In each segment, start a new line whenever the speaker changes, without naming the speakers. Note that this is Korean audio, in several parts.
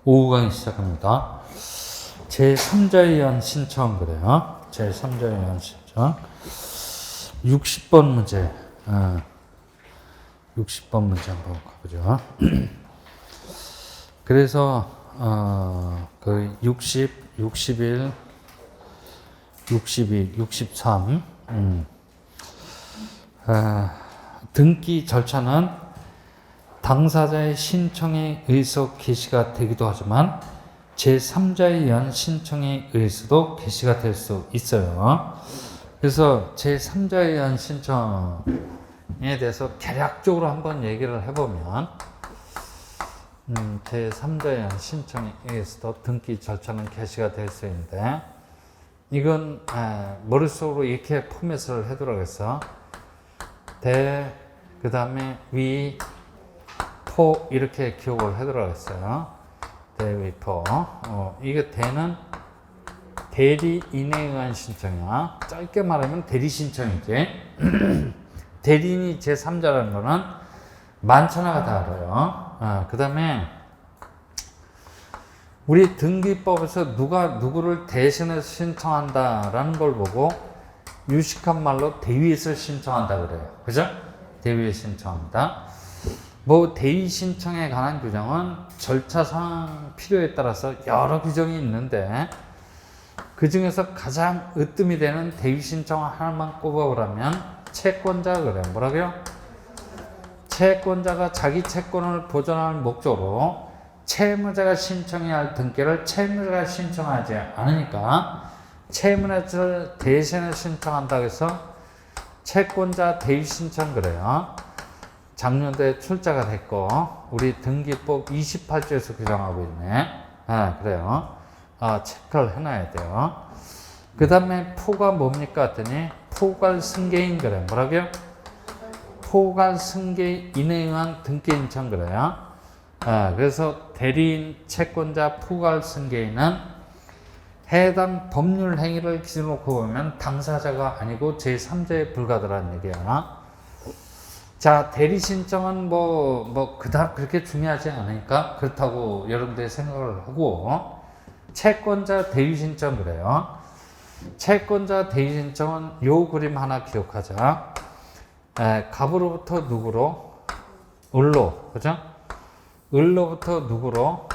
오후 강의 시작합니다. 제3자에 의한 신청 그래요. 제3자에 의한 신청. 60번 문제. 60번 문제 한번 가보죠. 그래서 그 60, 61, 62, 63 등기 절차는 당사자의 신청에 의해서 개시가 되기도 하지만 제3자에 의한 신청에 의해서도 개시가 될 수 있어요. 그래서 제3자에 의한 신청에 대해서 개략적으로 한번 얘기를 해보면 제3자에 의한 신청에 의해서도 등기 절차는 개시가 될 수 있는데 이건 머릿속으로 이렇게 포맷을 해두라고 그 다음에 위, 포 이렇게 기억을 해두라고 했어요. 대위포. 이게 대는 대리인에 의한 신청이야. 짧게 말하면 대리 신청이지. 대리인이 제3자라는 거는 많잖아가 다 알아요. 그 다음에 우리 등기법에서 누가 누구를 대신해서 신청한다라는 걸 보고 유식한 말로 대위에서 신청한다 그래요. 그죠? 대위에 신청합니다. 뭐 대위 신청에 관한 규정은 절차상 필요에 따라서 여러 규정이 있는데 그 중에서 가장 으뜸이 되는 대위 신청 하나만 꼽아보라면 채권자 그래요. 뭐라고요? 채권자가 자기 채권을 보존할 목적으로 채무자가 신청해야 할 등기를 채무자가 신청하지 않으니까 채무자를 대신해 신청한다고 해서 채권자 대위 신청 그래요. 작년도에 출자가 됐고 우리 등기법 28조에서 규정하고 있네. 그래요. 체크를 해놔야 돼요. 그 다음에 포가 뭡니까 했더니 포괄 승계인 그래. 뭐라고요? 포괄 승계인에 의한 등기 신청 그래요. 그래서 대리인, 채권자, 포괄 승계인은 해당 법률 행위를 기준으로 보면 당사자가 아니고 제3자에 불과하다는 얘기야. 자, 대리 신청은 그다음 그렇게 중요하지 않으니까 그렇다고 여러분들이 생각을 하고 채권자 대리 신청 그래요. 채권자 대리 신청은 요 그림 하나 기억하자. 갑으로부터 누구로? 을로, 그죠? 을로부터 누구로?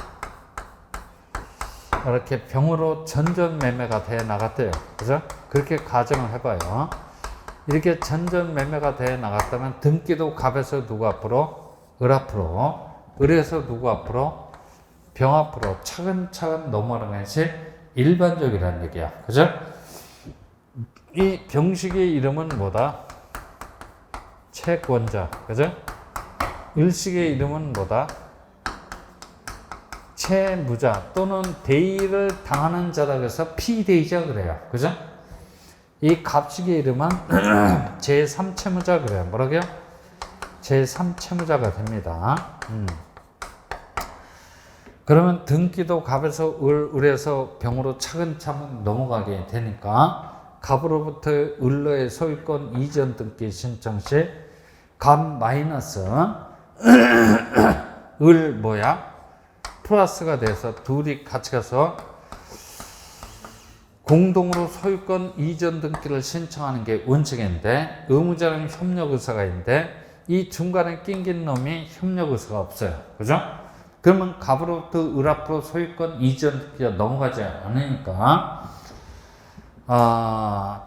이렇게 병으로 전전 매매가 돼 나갔대요. 그죠? 그렇게 가정을 해봐요. 이렇게 전전 매매가 돼 나갔다면 등기도 갑에서 누구 앞으로? 을 앞으로. 을에서 누구 앞으로? 병 앞으로 차근차근 넘어가는 것이 일반적이라는 얘기야. 그죠? 이 병식의 이름은 뭐다? 채권자. 그죠? 일식의 이름은 뭐다? 채무자 또는 대의를 당하는 자다 그래서 피대의자 그래요. 그죠? 이 갑식의 이름은 제3채무자 그래요. 뭐라고요? 제3채무자가 됩니다. 그러면 등기도 갑에서 을에서 병으로 차근차근 넘어가게 되니까 갑으로부터 을로의 소유권 이전 등기 신청 시 갑 마이너스 을 플러스가 돼서 둘이 같이 가서 공동으로 소유권 이전 등기를 신청하는 게 원칙인데 의무자는 협력 의사가 있는데 이 중간에 낑긴 놈이 협력 의사가 없어요. 그죠? 그러면 갑으로부터 을 앞으로 소유권 이전 등기가 넘어가지 않으니까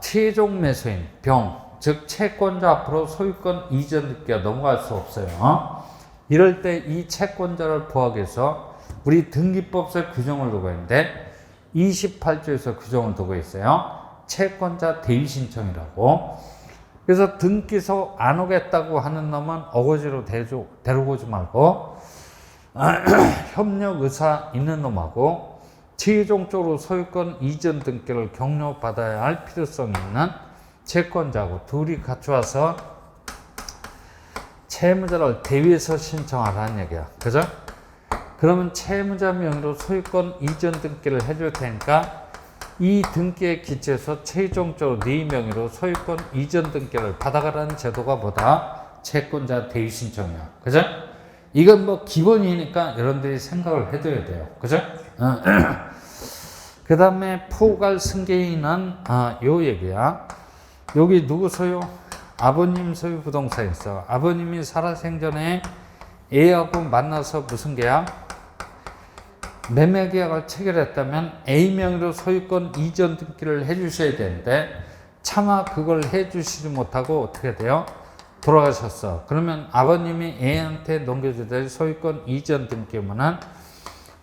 최종 매수인 병, 즉 채권자 앞으로 소유권 이전 등기가 넘어갈 수 없어요. 이럴 때 이 채권자를 보호하기 위해서 우리 등기법상 규정을 두고 있는데 28조에서 규정을 두고 있어요. 채권자 대위 신청이라고. 그래서 등기소 안 오겠다고 하는 놈은 어거지로 데리고 오지 말고 협력 의사 있는 놈하고 최종적으로 소유권 이전 등기를 격려받아야 할 필요성이 있는 채권자하고 둘이 같이 와서 채무자를 대위해서 신청하라는 얘기야. 그죠? 그러면 채무자 명의로 소유권 이전 등기를 해줄 테니까 이 등기에 기초해서 최종적으로 네 명의로 소유권 이전 등기를 받아가라는 제도가 뭐다? 채권자 대위 신청이야. 그죠? 이건 뭐 기본이니까 여러분들이 생각을 해둬야 돼요. 그죠? 그 다음에 포괄 승계인은 요 얘기야. 여기 누구 소유? 아버님 소유 부동산이 있어. 아버님이 살아생전에 A하고 만나서 무슨 계약? 매매 계약을 체결했다면 A 명의로 소유권 이전 등기를 해주셔야 되는데 차마 그걸 해주시지 못하고 어떻게 돼요? 돌아가셨어. 그러면 아버님이 A한테 넘겨줘야 될 소유권 이전 등기면은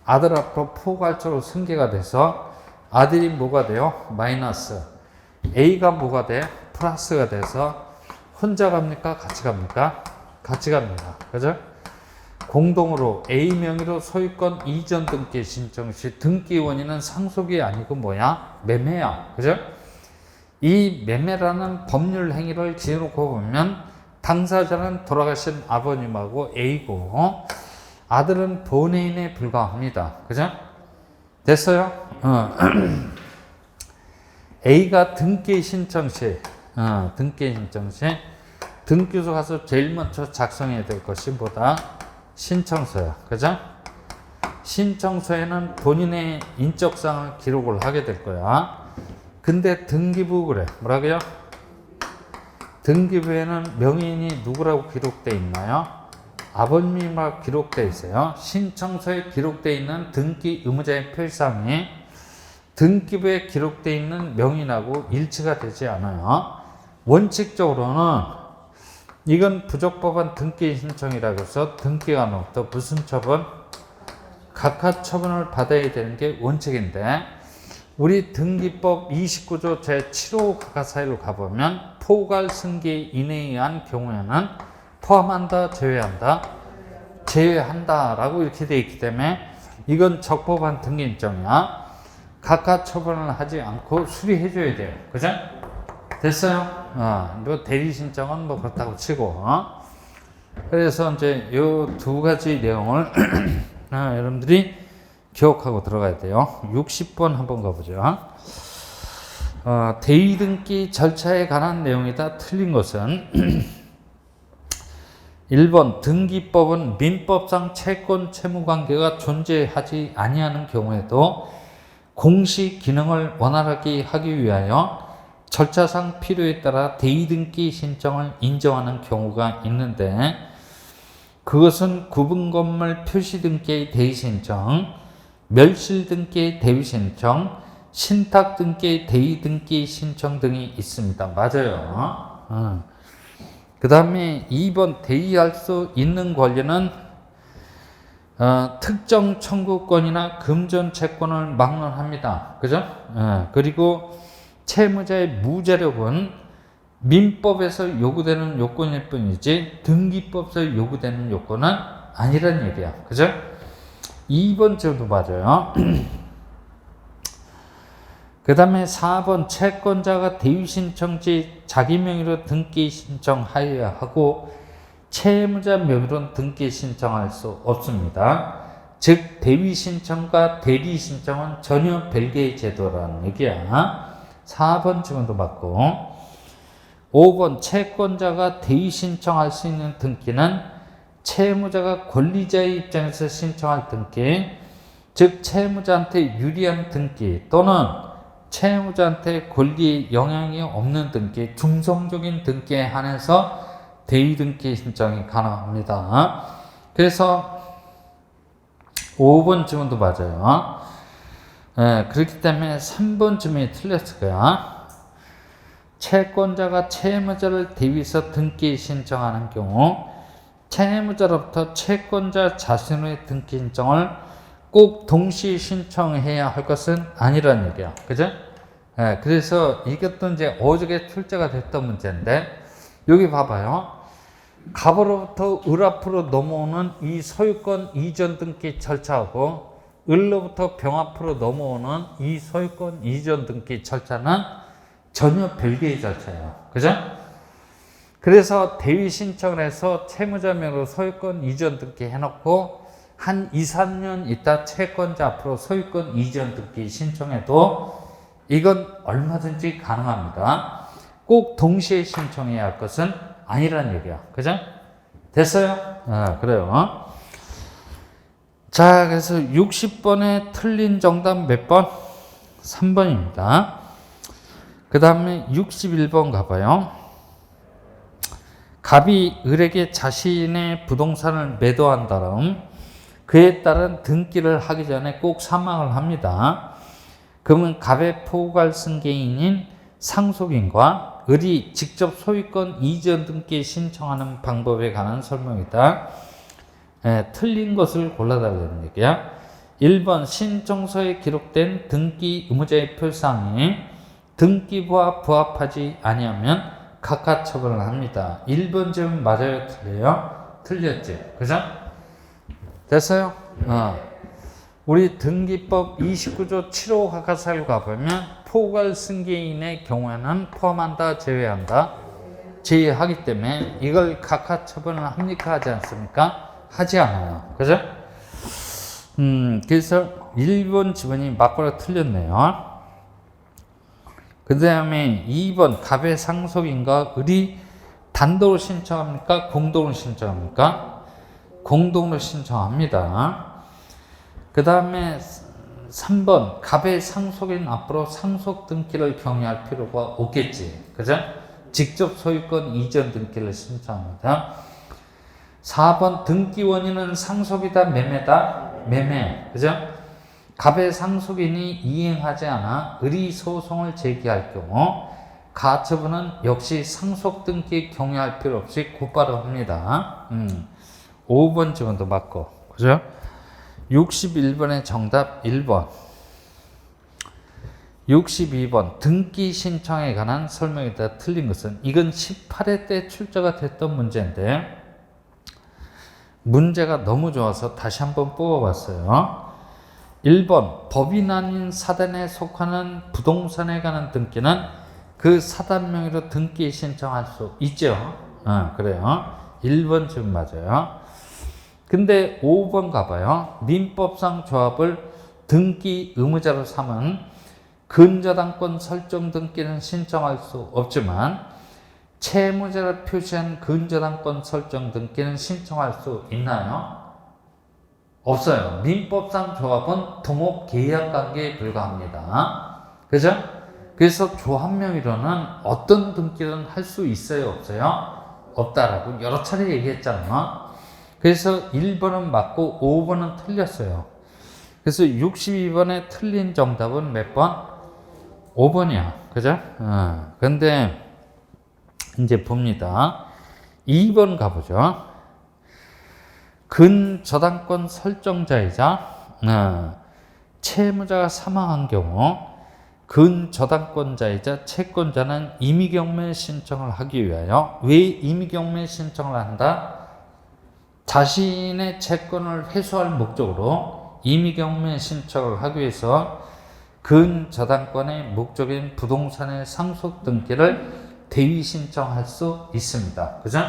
아들 앞으로 포괄적으로 승계가 돼서 아들이 뭐가 돼요? 마이너스. A가 뭐가 돼? 플러스가 돼서 혼자 갑니까? 같이 갑니까? 같이 갑니다. 그죠? 공동으로 A 명의로 소유권 이전 등기 신청 시 등기 원인은 상속이 아니고 뭐야? 매매야. 그죠? 이 매매라는 법률 행위를 지어놓고 보면 당사자는 돌아가신 아버님하고 A고 아들은 본해인에 불과합니다. 그죠? 됐어요? A가 등기 신청 시 등기소 가서 제일 먼저 작성해야 될 것이 뭐다? 신청서야. 그죠? 신청서에는 본인의 인적사항을 기록을 하게 될 거야. 근데 등기부 그래. 뭐라고요? 등기부에는 명의인이 누구라고 기록되어 있나요? 아버님이라고 기록되어 있어요. 신청서에 기록되어 있는 등기 의무자의 필사항이 등기부에 기록되어 있는 명의인하고 일치가 되지 않아요. 원칙적으로는 이건 부적법한 등기 신청이라고 해서 등기가 없다. 무슨 처분? 각하 처분을 받아야 되는 게 원칙인데 우리 등기법 29조 제7호 각하사유로 가보면 포괄 승계 인에 의한 경우에는 포함한다, 제외한다? 제외한다 라고 이렇게 되어 있기 때문에 이건 적법한 등기 신청이야. 각하 처분을 하지 않고 수리해 줘야 돼요. 그죠? 됐어요? 뭐 대리 신청은 뭐 그렇다고 치고. 그래서 이제 요 두 가지 내용을 여러분들이 기억하고 들어가야 돼요. 60번 한번 가보죠. 대의 등기 절차에 관한 내용이다. 틀린 것은 1번 등기법은 민법상 채권 채무 관계가 존재하지 아니하는 경우에도 공시 기능을 원활하게 하기 위하여 절차상 필요에 따라 대의등기 신청을 인정하는 경우가 있는데 그것은 구분건물 표시등기의 대의신청, 멸실등기의 대의신청, 신탁등기의 대의등기 신청 등이 있습니다. 맞아요. 그 다음에 2번 대의할 수 있는 권리는 특정 청구권이나 금전 채권을 막론합니다. 그죠? 그리고 채무자의 무자력은 민법에서 요구되는 요건일 뿐이지 등기법에서 요구되는 요건은 아니란 얘기야. 그죠? 2번 제도 맞아요. 그 다음에 4번 채권자가 대위 신청지 자기 명의로 등기 신청하여야 하고 채무자 명의로는 등기 신청할 수 없습니다. 즉 대위 신청과 대리 신청은 전혀 별개의 제도라는 얘기야. 4번 질문도 맞고 5번 채권자가 대위 신청할 수 있는 등기는 채무자가 권리자의 입장에서 신청할 등기, 즉 채무자한테 유리한 등기 또는 채무자한테 권리에 영향이 없는 등기, 중성적인 등기에 한해서 대위 등기 신청이 가능합니다. 그래서 5번 질문도 맞아요. 그렇기 때문에 3번 질문이 틀렸을 거야. 채권자가 채무자를 대위해서 등기 신청하는 경우 채무자로부터 채권자 자신의 등기 신청을 꼭 동시에 신청해야 할 것은 아니라는 얘기야. 그죠? 그래서 이것도 이제 어저께 출제가 됐던 문제인데 여기 봐봐요. 갑으로부터 을 앞으로 넘어오는 이 소유권 이전 등기 절차하고 을로부터 병 앞으로 넘어오는 이 소유권 이전 등기 절차는 전혀 별개의 절차예요. 그죠? 그래서 대위 신청을 해서 채무자 명의로 소유권 이전 등기 해놓고 한 2, 3년 있다 채권자 앞으로 소유권 이전 등기 신청해도 이건 얼마든지 가능합니다. 꼭 동시에 신청해야 할 것은 아니라는 얘기야. 그죠? 됐어요? 그래요. 자, 그래서 60번에 틀린 정답 몇 번? 3번입니다. 그 다음에 61번 가봐요. 갑이 을에게 자신의 부동산을 매도한 다음 그에 따른 등기를 하기 전에 꼭 사망을 합니다. 그러면 갑의 포괄승계인인 상속인과 을이 직접 소유권 이전 등기 신청하는 방법에 관한 설명이다. 틀린 것을 골라달라는 얘기야. 1번 신청서에 기록된 등기 의무자의 표상이 등기부와 부합하지 아니하면 각하 처분을 합니다. 1번 지금 맞아요? 틀려요? 틀렸지? 그죠? 됐어요? 우리 등기법 29조 7호 각하사를 가보면 포괄승계인의 경우에는 포함한다, 제외한다? 제외하기 때문에 이걸 각하 처분을 합니까? 하지 않습니까? 하지 않아요. 그죠? 그래서 1번 지문이 맞거나 틀렸네요. 그 다음에 2번 갑의 상속인과 을이 단독으로 신청합니까? 공동으로 신청합니까? 공동으로 신청합니다. 그 다음에 3번 갑의 상속인 앞으로 상속 등기를 경유할 필요가 없겠지. 그죠? 직접 소유권 이전 등기를 신청합니다. 4번 등기 원인은 상속이다, 매매다? 매매. 그죠? 갑의 상속인이 이행하지 않아 을이 소송을 제기할 경우 가처분은 역시 상속 등기 경유할 필요 없이 곧바로 합니다. 5번 지문도 맞고. 그죠? 61번의 정답 1번. 62번 등기 신청에 관한 설명이다. 틀린 것은 이건 18회 때 출제가 됐던 문제인데 문제가 너무 좋아서 다시 한번 뽑아봤어요. 1번 법인 아닌 사단에 속하는 부동산에 관한 등기는 그 사단 명의로 등기 신청할 수 있죠. 그래요. 1번 지금 맞아요. 근데 5번 가봐요. 민법상 조합을 등기 의무자로 삼은 근저당권 설정 등기는 신청할 수 없지만 채무자를 표시한 근저당권 설정 등기는 신청할 수 있나요? 없어요. 민법상 조합은 동업 계약 관계에 불과합니다. 그죠? 그래서 조합 명의로는 어떤 등기는 할 수 있어요? 없어요? 없다라고 여러 차례 얘기했잖아. 그래서 1번은 맞고 5번은 틀렸어요. 그래서 62번에 틀린 정답은 몇 번? 5번이야. 그죠? 근데 이제 봅니다. 2번 가보죠. 근저당권 설정자이자 채무자가 사망한 경우 근저당권자이자 채권자는 임의경매 신청을 하기 위하여 왜 임의경매 신청을 한다? 자신의 채권을 회수할 목적으로 임의경매 신청을 하기 위해서 근저당권의 목적인 부동산의 상속 등기를 대위 신청할 수 있습니다. 그죠?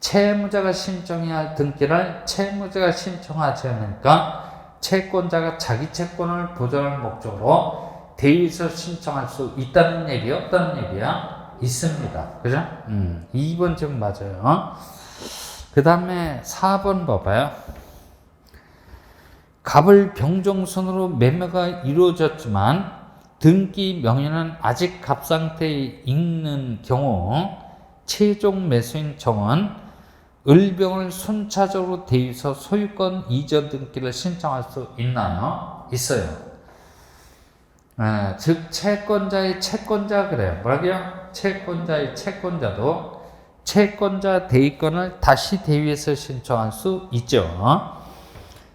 채무자가 신청해야 할 등기를 채무자가 신청하지 않으니까 채권자가 자기 채권을 보존할 목적으로 대위에서 신청할 수 있다는 얘기야? 없다는 얘기야? 있습니다. 그죠? 2번 지금 맞아요. 그 다음에 4번 봐봐요. 갑을 병정선으로 매매가 이루어졌지만 등기 명의는 아직 갑 상태에 있는 경우 최종 매수인 청은 을병을 순차적으로 대위해서 소유권 이전 등기를 신청할 수 있나요? 있어요. 즉 채권자의 채권자 그래요. 뭐라고요? 채권자의 채권자도 채권자 대위권을 다시 대위해서 신청할 수 있죠.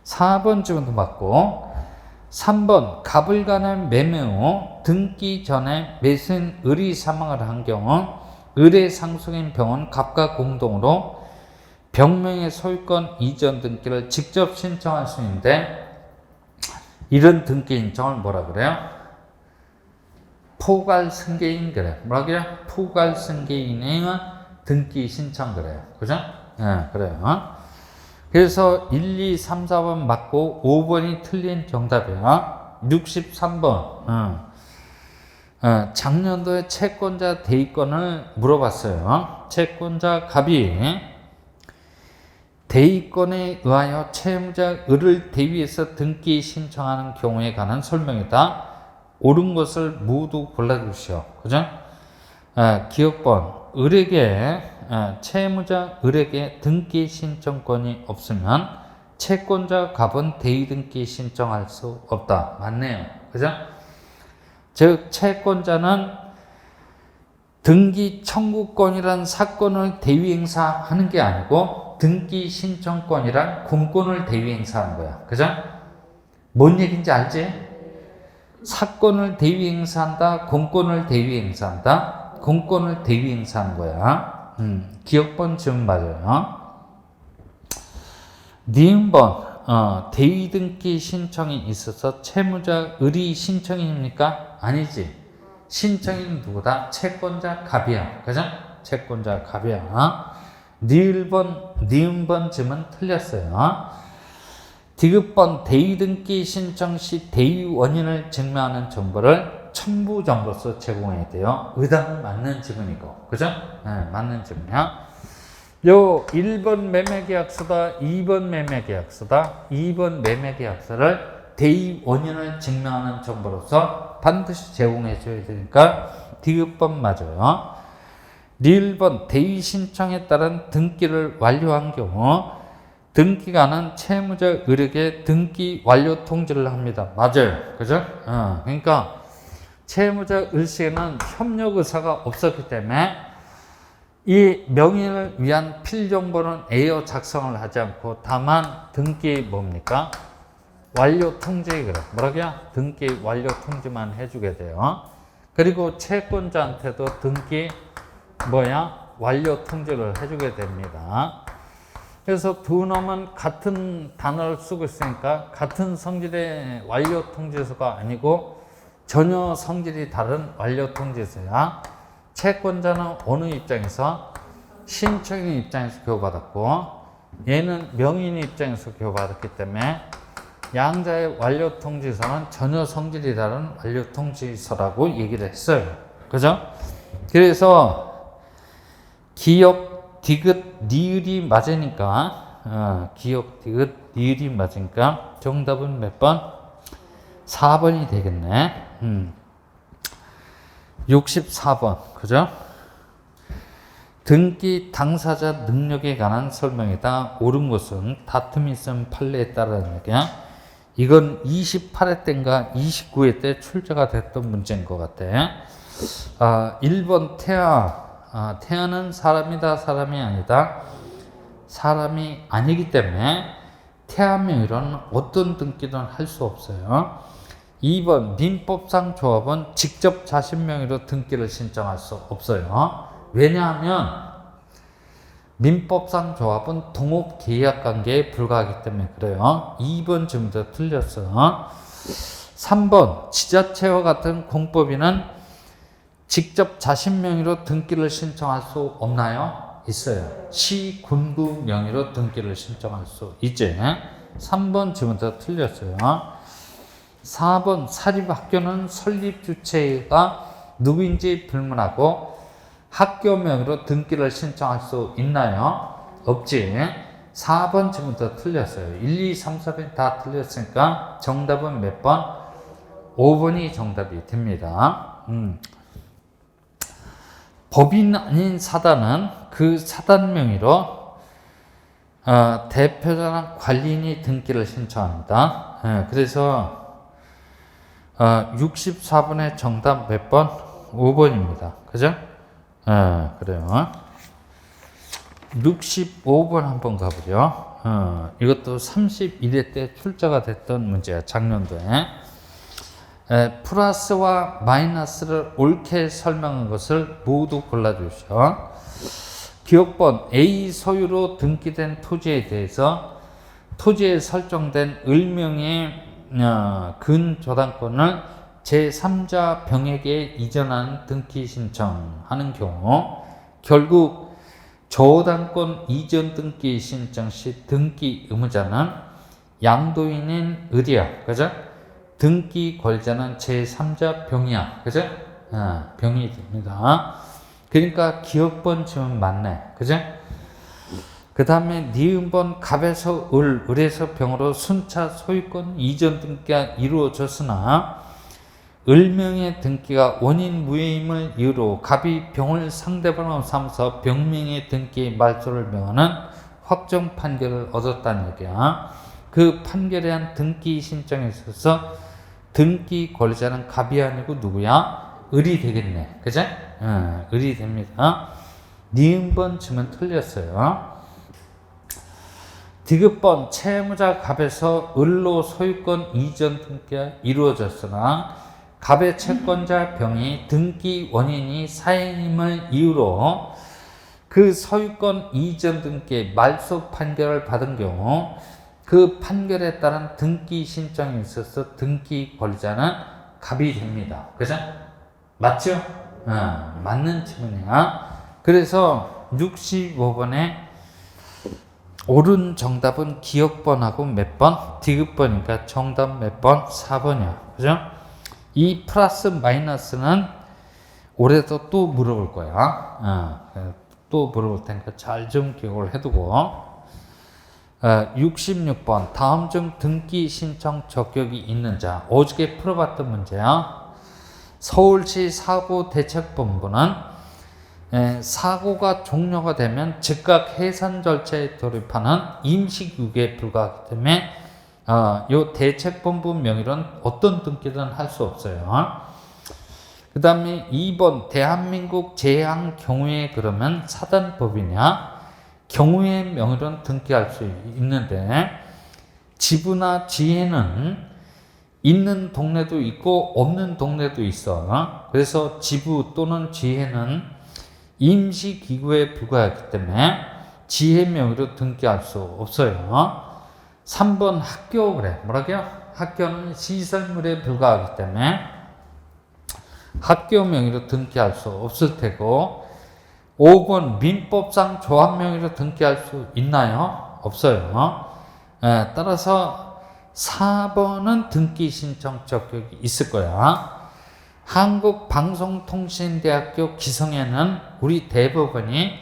4번 지문도 맞고 3번 갑을 간한 매매 후 등기 전에 매수인 을이 사망을 한 경우 을의 상속인 병은 갑과 공동으로 병명의 소유권 이전 등기를 직접 신청할 수 있는데 이런 등기 신청을 뭐라 그래요? 포괄승계인 그래. 뭐라고요? 포괄승계인의 등기 신청 그래요. 그죠? 그래요. 그래서 1, 2, 3, 4번 맞고 5번이 틀린 정답이야. 63번. 작년도에 채권자 대위권을 물어봤어요. 채권자 갑이 대의권에 의하여 채무자 을을 대위해서 등기 신청하는 경우에 관한 설명이다. 옳은 것을 모두 골라주시오. 그죠? 기억번, 을에게, 채무자 을에게 등기 신청권이 없으면 채권자 갑은 대위 등기 신청할 수 없다. 맞네요. 그죠? 즉, 채권자는 등기 청구권이란 사건을 대위 행사하는 게 아니고 등기 신청권이란 공권을 대위 행사하는 거야. 그죠? 뭔 얘기인지 알지? 사건을 대위 행사한다, 공권을 대위 행사한다. 공권을 대위 행사하는 거야. 기억번 지금 맞아요. 니은번, 대위 등기 신청이 있어서 채무자 을이 신청인입니까? 아니지. 신청인은 누구다? 채권자 갑이야. 그죠? 채권자 갑이야. 니은번 쯤은 틀렸어요. 디귿번, 대위 등기 신청 시 대위 원인을 증명하는 정보를 첨부 정보로서 제공해야 돼요. 의당 맞는 지문이고. 그죠? 네, 맞는 지문이야. 요 1번 매매계약서다, 2번 매매계약서다, 2번 매매계약서를 대위 원인을 증명하는 정보로서 반드시 제공해 줘야 되니까 디귿번 맞아요. 리을번, 대위 신청에 따른 등기를 완료한 경우 등기관은 채무자 을에게 등기 완료 통지를 합니다. 맞아요. 그죠? 그러니까 채무자 을씨에는 협력 의사가 없었기 때문에 이 명의를 위한 필정보는 애여 작성을 하지 않고 다만 등기 뭡니까? 완료 통지. 그래. 뭐라고요? 등기 완료 통지만 해주게 돼요. 그리고 채권자한테도 등기 완료 통지를 해주게 됩니다. 그래서 두 놈은 같은 단어를 쓰고 있으니까 같은 성질의 완료 통지서가 아니고 전혀 성질이 다른 완료 통지서야. 채권자는 어느 입장에서? 신청인 입장에서 교부받았고 얘는 명인 입장에서 교부받았기 때문에 양자의 완료 통지서는 전혀 성질이 다른 완료 통지서라고 얘기를 했어요. 그죠? 그래서 기역, 디귿, 니을이 맞으니까 기역, 디귿, 니을이 맞으니까 정답은 몇 번? 4번이 되겠네. 64번. 그죠? 등기 당사자 능력에 관한 설명이다. 옳은 것은 다툼이 있은 판례에 따르는 얘기야. 이건 28회 때인가 29회 때 출제가 됐던 문제인 것 같아. 1번 태아. 태아는 사람이다, 사람이 아니다. 사람이 아니기 때문에 태아 명의로는 어떤 등기든 할 수 없어요. 2번 민법상 조합은 직접 자신 명의로 등기를 신청할 수 없어요. 왜냐하면 민법상 조합은 동업 계약 관계에 불과하기 때문에 그래요. 2번 지금부터 틀렸어. 3번 지자체와 같은 공법인은 직접 자신 명의로 등기를 신청할 수 없나요? 있어요. 시, 군구 명의로 등기를 신청할 수 있지. 3번 지금부터 틀렸어요. 4번 사립학교는 설립 주체가 누구인지 불문하고 학교 명의로 등기를 신청할 수 있나요? 없지. 4번 지금부터 틀렸어요. 1, 2, 3, 4번 다 틀렸으니까 정답은 몇 번? 5번이 정답이 됩니다. 법인 아닌 사단은 그 사단 명의로 대표자나 관리인이 등기를 신청합니다. 그래서 64번의 정답 몇 번? 5번입니다. 그죠? 그래요. 65번 한번 가보죠. 이것도 31회 때 출제가 됐던 문제야. 작년도에. 플러스와 마이너스를 옳게 설명한 것을 모두 골라주시오. 기억번 A 소유로 등기된 토지에 대해서 토지에 설정된 을명의 근저당권을 제3자 병에게 이전하는 등기 신청하는 경우 결국 저당권 이전 등기 신청 시 등기 의무자는 양도인인 을이야. 그죠? 등기 권자는 제3자 병이야. 그죠? 병이 됩니다. 그러니까 기억번 지금 맞네. 그죠? 그 다음에 니은번 갑에서 을, 을에서 병으로 순차 소유권 이전 등기가 이루어졌으나 을명의 등기가 원인 무효임을 이유로 갑이 병을 상대방으로 삼아서 병명의 등기 말소를 명하는 확정 판결을 얻었다는 얘기야. 그 판결에 한 등기 신청에 있어서 등기 권리자는 갑이 아니고 누구야? 을이 되겠네. 그죠? 을이 됩니다. 니은번 쯤은 틀렸어요. 디귿번 채무자 갑에서 을로 소유권 이전 등기가 이루어졌으나 갑의 채권자 병이 등기 원인이 사행임을 이유로 그 소유권 이전 등기 말소 판결을 받은 경우 그 판결에 따른 등기 신청에 있어서 등기 권리자는 갑이 됩니다. 그죠? 맞죠? 맞는 질문이야. 그래서 65번에 옳은 정답은 기억번하고 몇 번? 디귿번이니까 정답 몇 번? 4번이야. 그죠? 이 플러스 마이너스는 올해도 또 물어볼 거야. 또 물어볼 테니까 잘 좀 기억을 해두고. 66번 다음 중 등기 신청 적격이 있는 자. 어저께 풀어봤던 문제야. 서울시 사고대책본부는 사고가 종료가 되면 즉각 해산 절차에 돌입하는 임시규격에 불과하기 때문에 요 대책본부 명의로는 어떤 등기든 할 수 없어요. 그 다음에 2번 대한민국 제한 경우에 그러면 사단법이냐? 경우의 명의로는 등기할 수 있는데 지부나 지회는 있는 동네도 있고 없는 동네도 있어. 그래서 지부 또는 지회는 임시기구에 불과하기 때문에 지회 명의로 등기할 수 없어요. 3번 학교 그래. 뭐라고요? 학교는 시설물에 불과하기 때문에 학교 명의로 등기할 수 없을 테고 5번 민법상 조합 명의로 등기할 수 있나요? 없어요. 따라서 4번은 등기 신청 적격이 있을 거야. 한국방송통신대학교 기성에는 우리 대법원이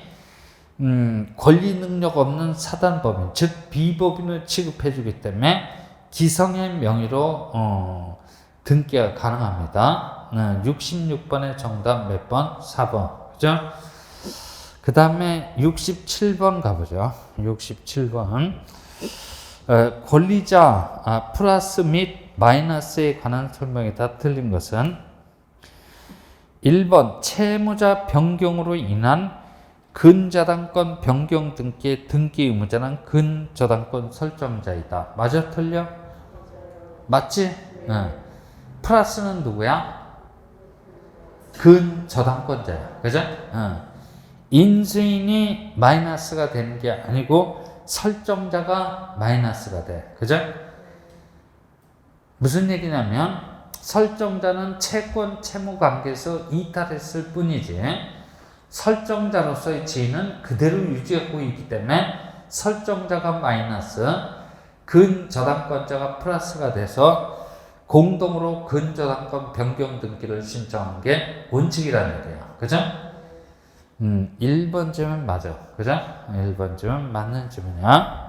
권리 능력 없는 사단법인, 즉 비법인을 취급해주기 때문에 기성의 명의로 등기가 가능합니다. 66번의 정답 몇 번? 4번. 그죠? 그 다음에 67번 가보죠. 67번. 권리자 플러스 및 마이너스에 관한 설명이 다 틀린 것은 1번 채무자 변경으로 인한 근저당권 변경 등기의 등기 의무자는 근저당권 설정자이다. 맞아? 틀려? 맞지? 플러스는 누구야? 근저당권자야. 그죠? 인수인이 마이너스가 되는 게 아니고 설정자가 마이너스가 돼. 그죠? 무슨 얘기냐면 설정자는 채권 채무 관계에서 이탈했을 뿐이지 설정자로서의 지위는 그대로 유지하고 있기 때문에 설정자가 마이너스, 근저당권자가 플러스가 돼서 공동으로 근저당권 변경 등기를 신청하는 게 원칙이라는 얘기예요. 그죠? 1번쯤은 맞아. 그죠? 1번쯤은 맞는 질문이야.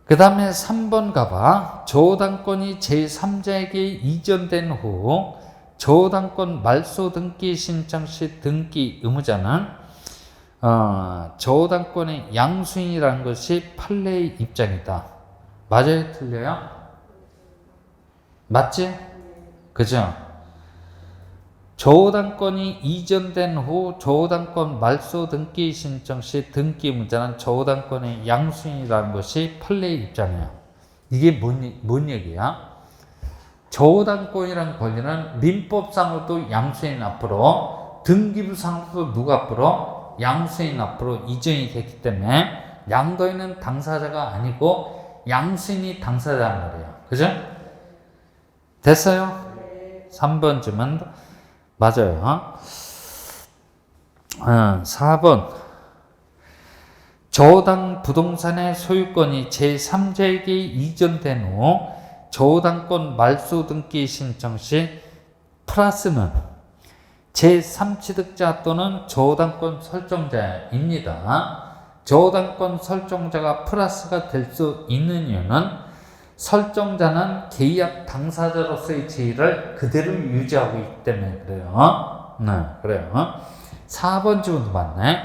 그 다음에 3번 가봐. 저당권이 제3자에게 이전된 후 저당권 말소 등기 신청 시 등기 의무자는 저당권의 양수인이라는 것이 판례의 입장이다. 맞아요? 틀려요? 맞지? 그죠? 저당권이 이전된 후 저당권 말소 등기 신청 시 등기 의무자는 저당권의 양수인이라는 것이 판례의 입장이에요. 이게 뭔 얘기야? 저당권이라는 권리는 민법상으로도 양수인 앞으로 등기부상으로도 누가 앞으로 양수인 앞으로 이전이 됐기 때문에 양도인은 당사자가 아니고 양수인이 당사자란 말이에요. 그죠? 됐어요? 3번쯤은 맞아요. 4번 저당 부동산의 소유권이 제3자에게 이전된 후 저당권 말소 등기 신청 시 플러스는 제3취득자 또는 저당권 설정자입니다. 저당권 설정자가 플러스가 될 수 있는 이유는 설정자는 계약 당사자로서의 지위를 그대로 유지하고 있기 때문에 그래요. 네, 그래요. 4번 질문도 맞네.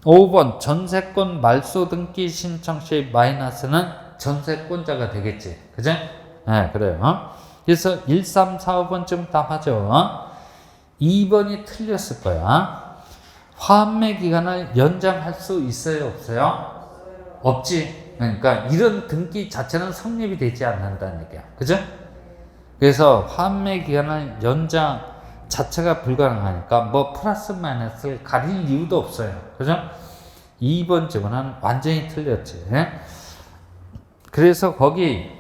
5번 전세권 말소 등기 신청 시 마이너스는 전세권자가 되겠지. 그죠? 네, 그래요. 그래서 1, 3, 4, 5번쯤 답하죠. 2번이 틀렸을 거야. 환매 기간을 연장할 수 있어요, 없어요? 없지. 그러니까 이런 등기 자체는 성립이 되지 않는다는 얘기야. 그죠? 그래서 환매 기간을 연장 자체가 불가능하니까 뭐 플러스 마이너스를 가릴 이유도 없어요. 그죠? 2번 질문은 완전히 틀렸지. 그래서 거기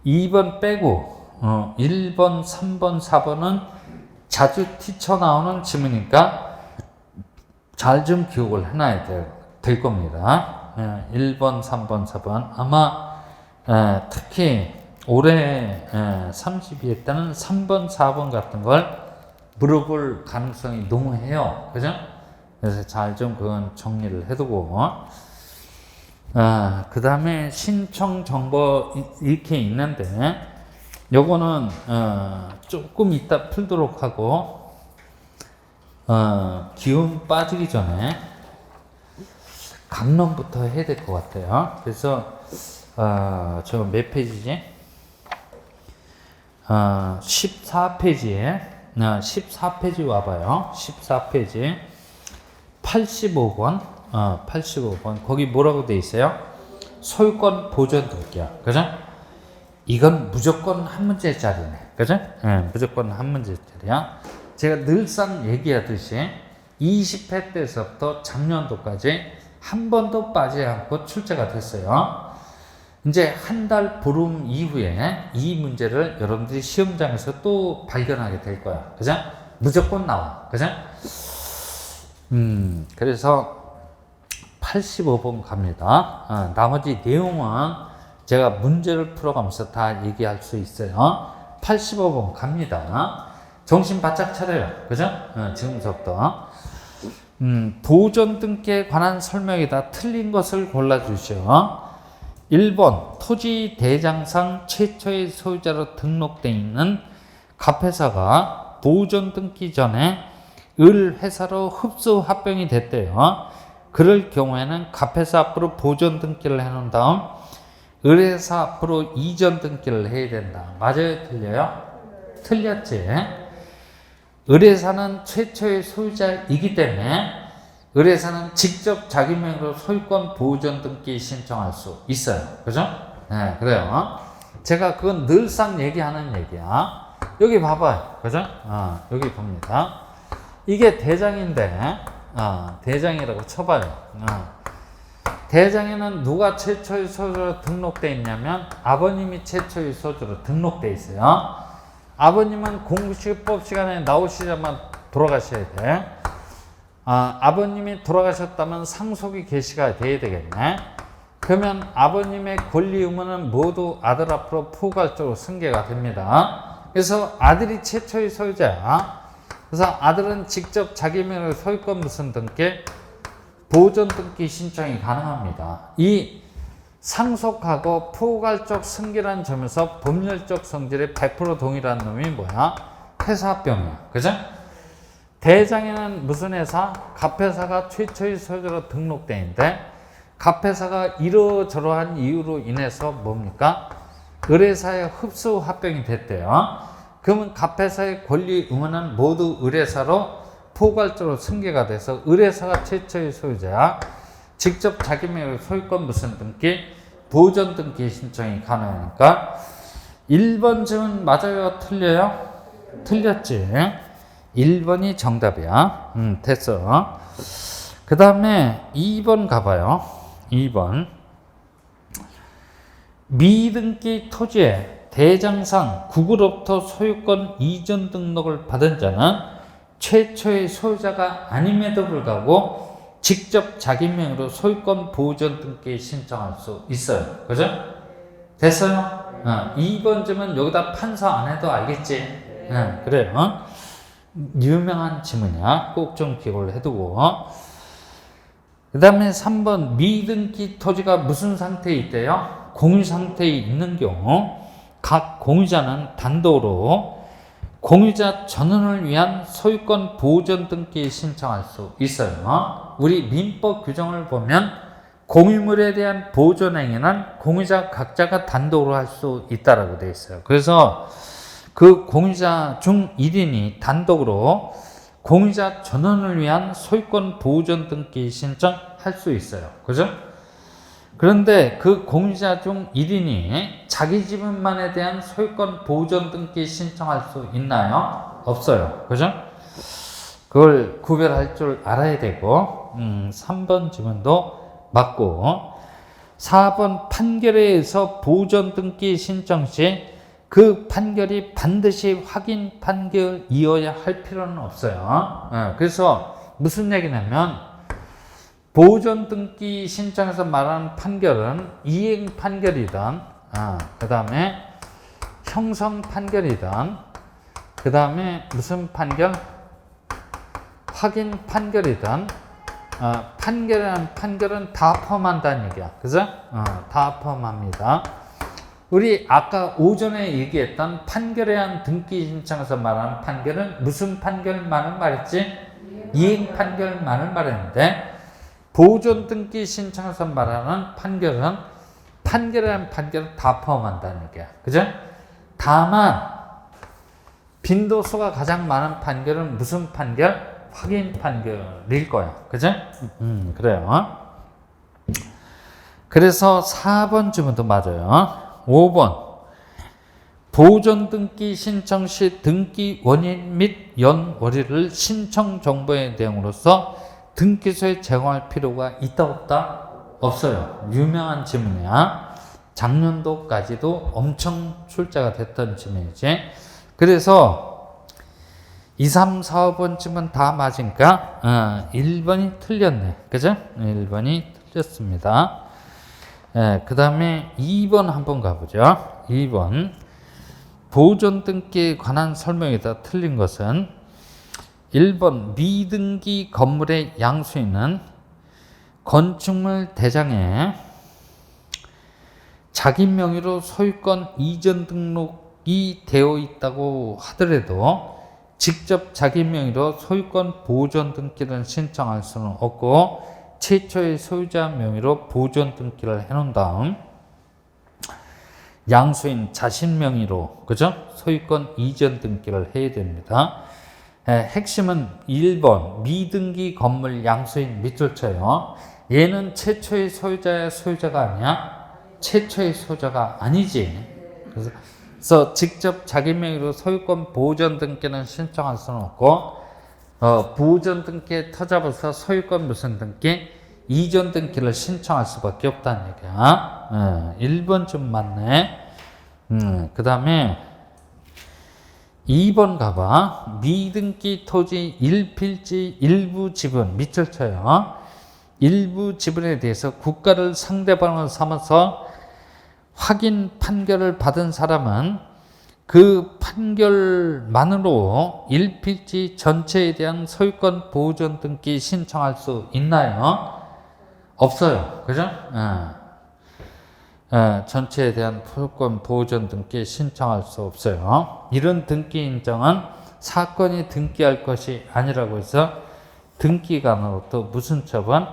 2번 빼고 1번, 3번, 4번은 자주 튀쳐나오는 질문이니까 잘 좀 기억을 해놔야 될 겁니다. 1번, 3번, 4번 아마 특히 올해 32회 때는 3번, 4번 같은 걸 물어볼 가능성이 농후해요. 그죠? 그래서 잘 좀 그건 정리를 해두고 그 다음에 신청 정보 이렇게 있는데 요거는 조금 이따 풀도록 하고 기운 빠지기 전에 강론부터 해야 될 것 같아요. 그래서 저 몇 페이지지? 14페이지에 14페이지 와봐요. 14페이지 85번 85번 거기 뭐라고 돼 있어요? 소유권 보존 등기야. 그죠? 이건 무조건 한 문제짜리네. 그죠? 무조건 한 문제짜리야. 제가 늘상 얘기하듯이 20회 때서부터 작년도까지 한 번도 빠지지 않고 출제가 됐어요. 이제 한 달 보름 이후에 이 문제를 여러분들이 시험장에서 또 발견하게 될 거야. 그죠? 무조건 나와. 그죠? 그래서 85번 갑니다. 나머지 내용은 제가 문제를 풀어가면서 다 얘기할 수 있어요. 85번 갑니다. 정신 바짝 차려요. 그죠? 지금부터. 보존 등기에 관한 설명이다. 틀린 것을 골라주시오. 1번 토지 대장상 최초의 소유자로 등록되어 있는 갑회사가 보존 등기 전에 을 회사로 흡수 합병이 됐대요. 그럴 경우에는 갑회사 앞으로 보존 등기를 해놓은 다음 을회사 앞으로 이전 등기를 해야 된다. 맞아요? 틀려요? 틀렸지. 을회사는 최초의 소유자이기 때문에 을회사는 직접 자기 명의로 소유권 보존 등기 신청할 수 있어요. 그죠? 네, 그래요. 제가 그건 늘상 얘기하는 얘기야. 여기 봐봐요. 그죠? 여기 봅니다. 이게 대장인데, 대장이라고 쳐봐요. 대장에는 누가 최초의 소유자로 등록되어 있냐면 아버님이 최초의 소유자로 등록되어 있어요. 아버님은 공시법 시간에 나오시자마자 돌아가셔야 돼. 아버님이 돌아가셨다면 상속이 개시가 돼야 되겠네. 그러면 아버님의 권리 의무는 모두 아들 앞으로 포괄적으로 승계가 됩니다. 그래서 아들이 최초의 소유자야. 그래서 아들은 직접 자기 명의로 소유권 무슨 등기, 보존 등기 신청이 가능합니다. 이 상속하고 포괄적 승계라는 점에서 법률적 성질이 100% 동일한 놈이 뭐야? 회사 합병이야. 그죠? 대장에는 무슨 회사? 갑회사가 최초의 소유자로 등록되어 있는데 갑회사가 이러저러한 이유로 인해서 뭡니까? 을회사에 흡수 합병이 됐대요. 그러면 갑회사의 권리 의무는 모두 을회사로 포괄적으로 승계가 돼서 을회사가 최초의 소유자야. 직접 자기 명의로 소유권 무슨 등기, 보존 등기 신청이 가능하니까 1번 질문 맞아요? 틀려요? 틀렸지. 1번이 정답이야. 됐어. 그 다음에 2번 가봐요. 2번. 미등기 토지에 대장상 국으로부터 소유권 이전 등록을 받은 자는 최초의 소유자가 아님에도 불구하고 직접 자기 명의로 소유권 보존 등기 신청할 수 있어요. 그죠? 됐어요? 2번 질문 여기다 판서 안 해도 알겠지? 그래요. 유명한 지문이야. 꼭 좀 기억을 해두고. 그 다음에 3번 미등기 토지가 무슨 상태에 있대요? 공유 상태에 있는 경우 각 공유자는 단독으로 공유자 전원을 위한 소유권 보존 등기 신청할 수 있어요. 우리 민법 규정을 보면 공유물에 대한 보존 행위는 공유자 각자가 단독으로 할 수 있다라고 되어 있어요. 그래서 그 공유자 중 1인이 단독으로 공유자 전원을 위한 소유권 보존 등기 신청할 수 있어요. 그죠? 그런데 그 공유자 중 1인이 자기 지분만에 대한 소유권 보존 등기 신청할 수 있나요? 없어요. 그죠? 그걸 구별할 줄 알아야 되고, 3번 지문도 맞고, 4번 판결에 의해서 보존 등기 신청 시 그 판결이 반드시 확인 판결이어야 할 필요는 없어요. 그래서 무슨 얘기냐면, 보존 등기 신청에서 말하는 판결은 이행 판결이든, 그 다음에 형성 판결이든, 그 다음에 무슨 판결? 확인 판결이든, 판결이라는 판결은 다 포함한다는 얘기야. 그죠? 다 포함합니다. 우리 아까 오전에 얘기했던 판결에 의한 등기 신청에서 말하는 판결은 무슨 판결만을 말했지? 이행 판결만을 말했는데, 보존 등기 신청에서 말하는 판결은 판결이라는 판결은 다 포함한다는 얘기야. 그죠? 다만 빈도수가 가장 많은 판결은 무슨 판결? 확인 판결일 거야. 그죠? 그래요. 그래서 4번 주문도 맞아요. 5번 보존 등기 신청 시 등기 원인 및 연월일을 신청 정보의 내용으로서 등기소에 제공할 필요가 있다 없다? 없어요. 유명한 지문이야. 작년도까지도 엄청 출제가 됐던 지문이지. 그래서 2, 3, 4, 5번쯤은 다 맞으니까 1번이 틀렸네. 그죠? 1번이 틀렸습니다. 그 다음에 2번 한번 가보죠. 2번 보존 등기에 관한 설명에다 틀린 것은 1번 미등기 건물의 양수인은 건축물 대장에 자기 명의로 소유권 이전 등록이 되어 있다고 하더라도 직접 자기 명의로 소유권 보존 등기를 신청할 수는 없고 최초의 소유자 명의로 보존 등기를 해놓은 다음 양수인 자신 명의로 그죠? 소유권 이전 등기를 해야 됩니다. 핵심은 1번 미등기 건물 양수인 밑줄 쳐요. 얘는 최초의 소유자야 소유자가 아니야? 최초의 소유자가 아니지. 그래서 직접 자기 명의로 소유권 보존 등기는 신청할 수는 없고 보존 등기에 터잡아서 소유권 무슨 등기? 이전 등기를 신청할 수밖에 없다는 얘기야. 1번 좀 맞네. 그 다음에 2번 가봐. 미등기 토지 1필지 일부 지분 밑줄 쳐요. 일부 지분에 대해서 국가를 상대방으로 삼아서 확인 판결을 받은 사람은 그 판결만으로 1필지 전체에 대한 소유권 보존 등기 신청할 수 있나요? 없어요. 그죠? 전체에 대한 소유권 보존 등기 신청할 수 없어요. 이런 등기 인정은 사건이 등기할 것이 아니라고 해서 등기관으로부터 무슨 처분?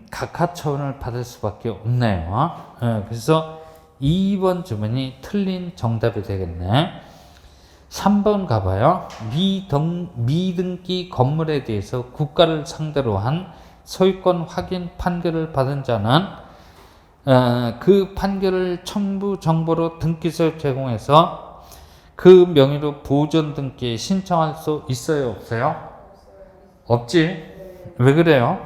각하 처분을 받을 수밖에 없네요. 그래서 2번 주문이 틀린 정답이 되겠네. 3번 가봐요. 미등기 건물에 대해서 국가를 상대로 한 소유권 확인 판결을 받은 자는 그 판결을 첨부 정보로 등기소에 제공해서 그 명의로 보존 등기에 신청할 수 있어요? 없어요? 없지. 왜 그래요?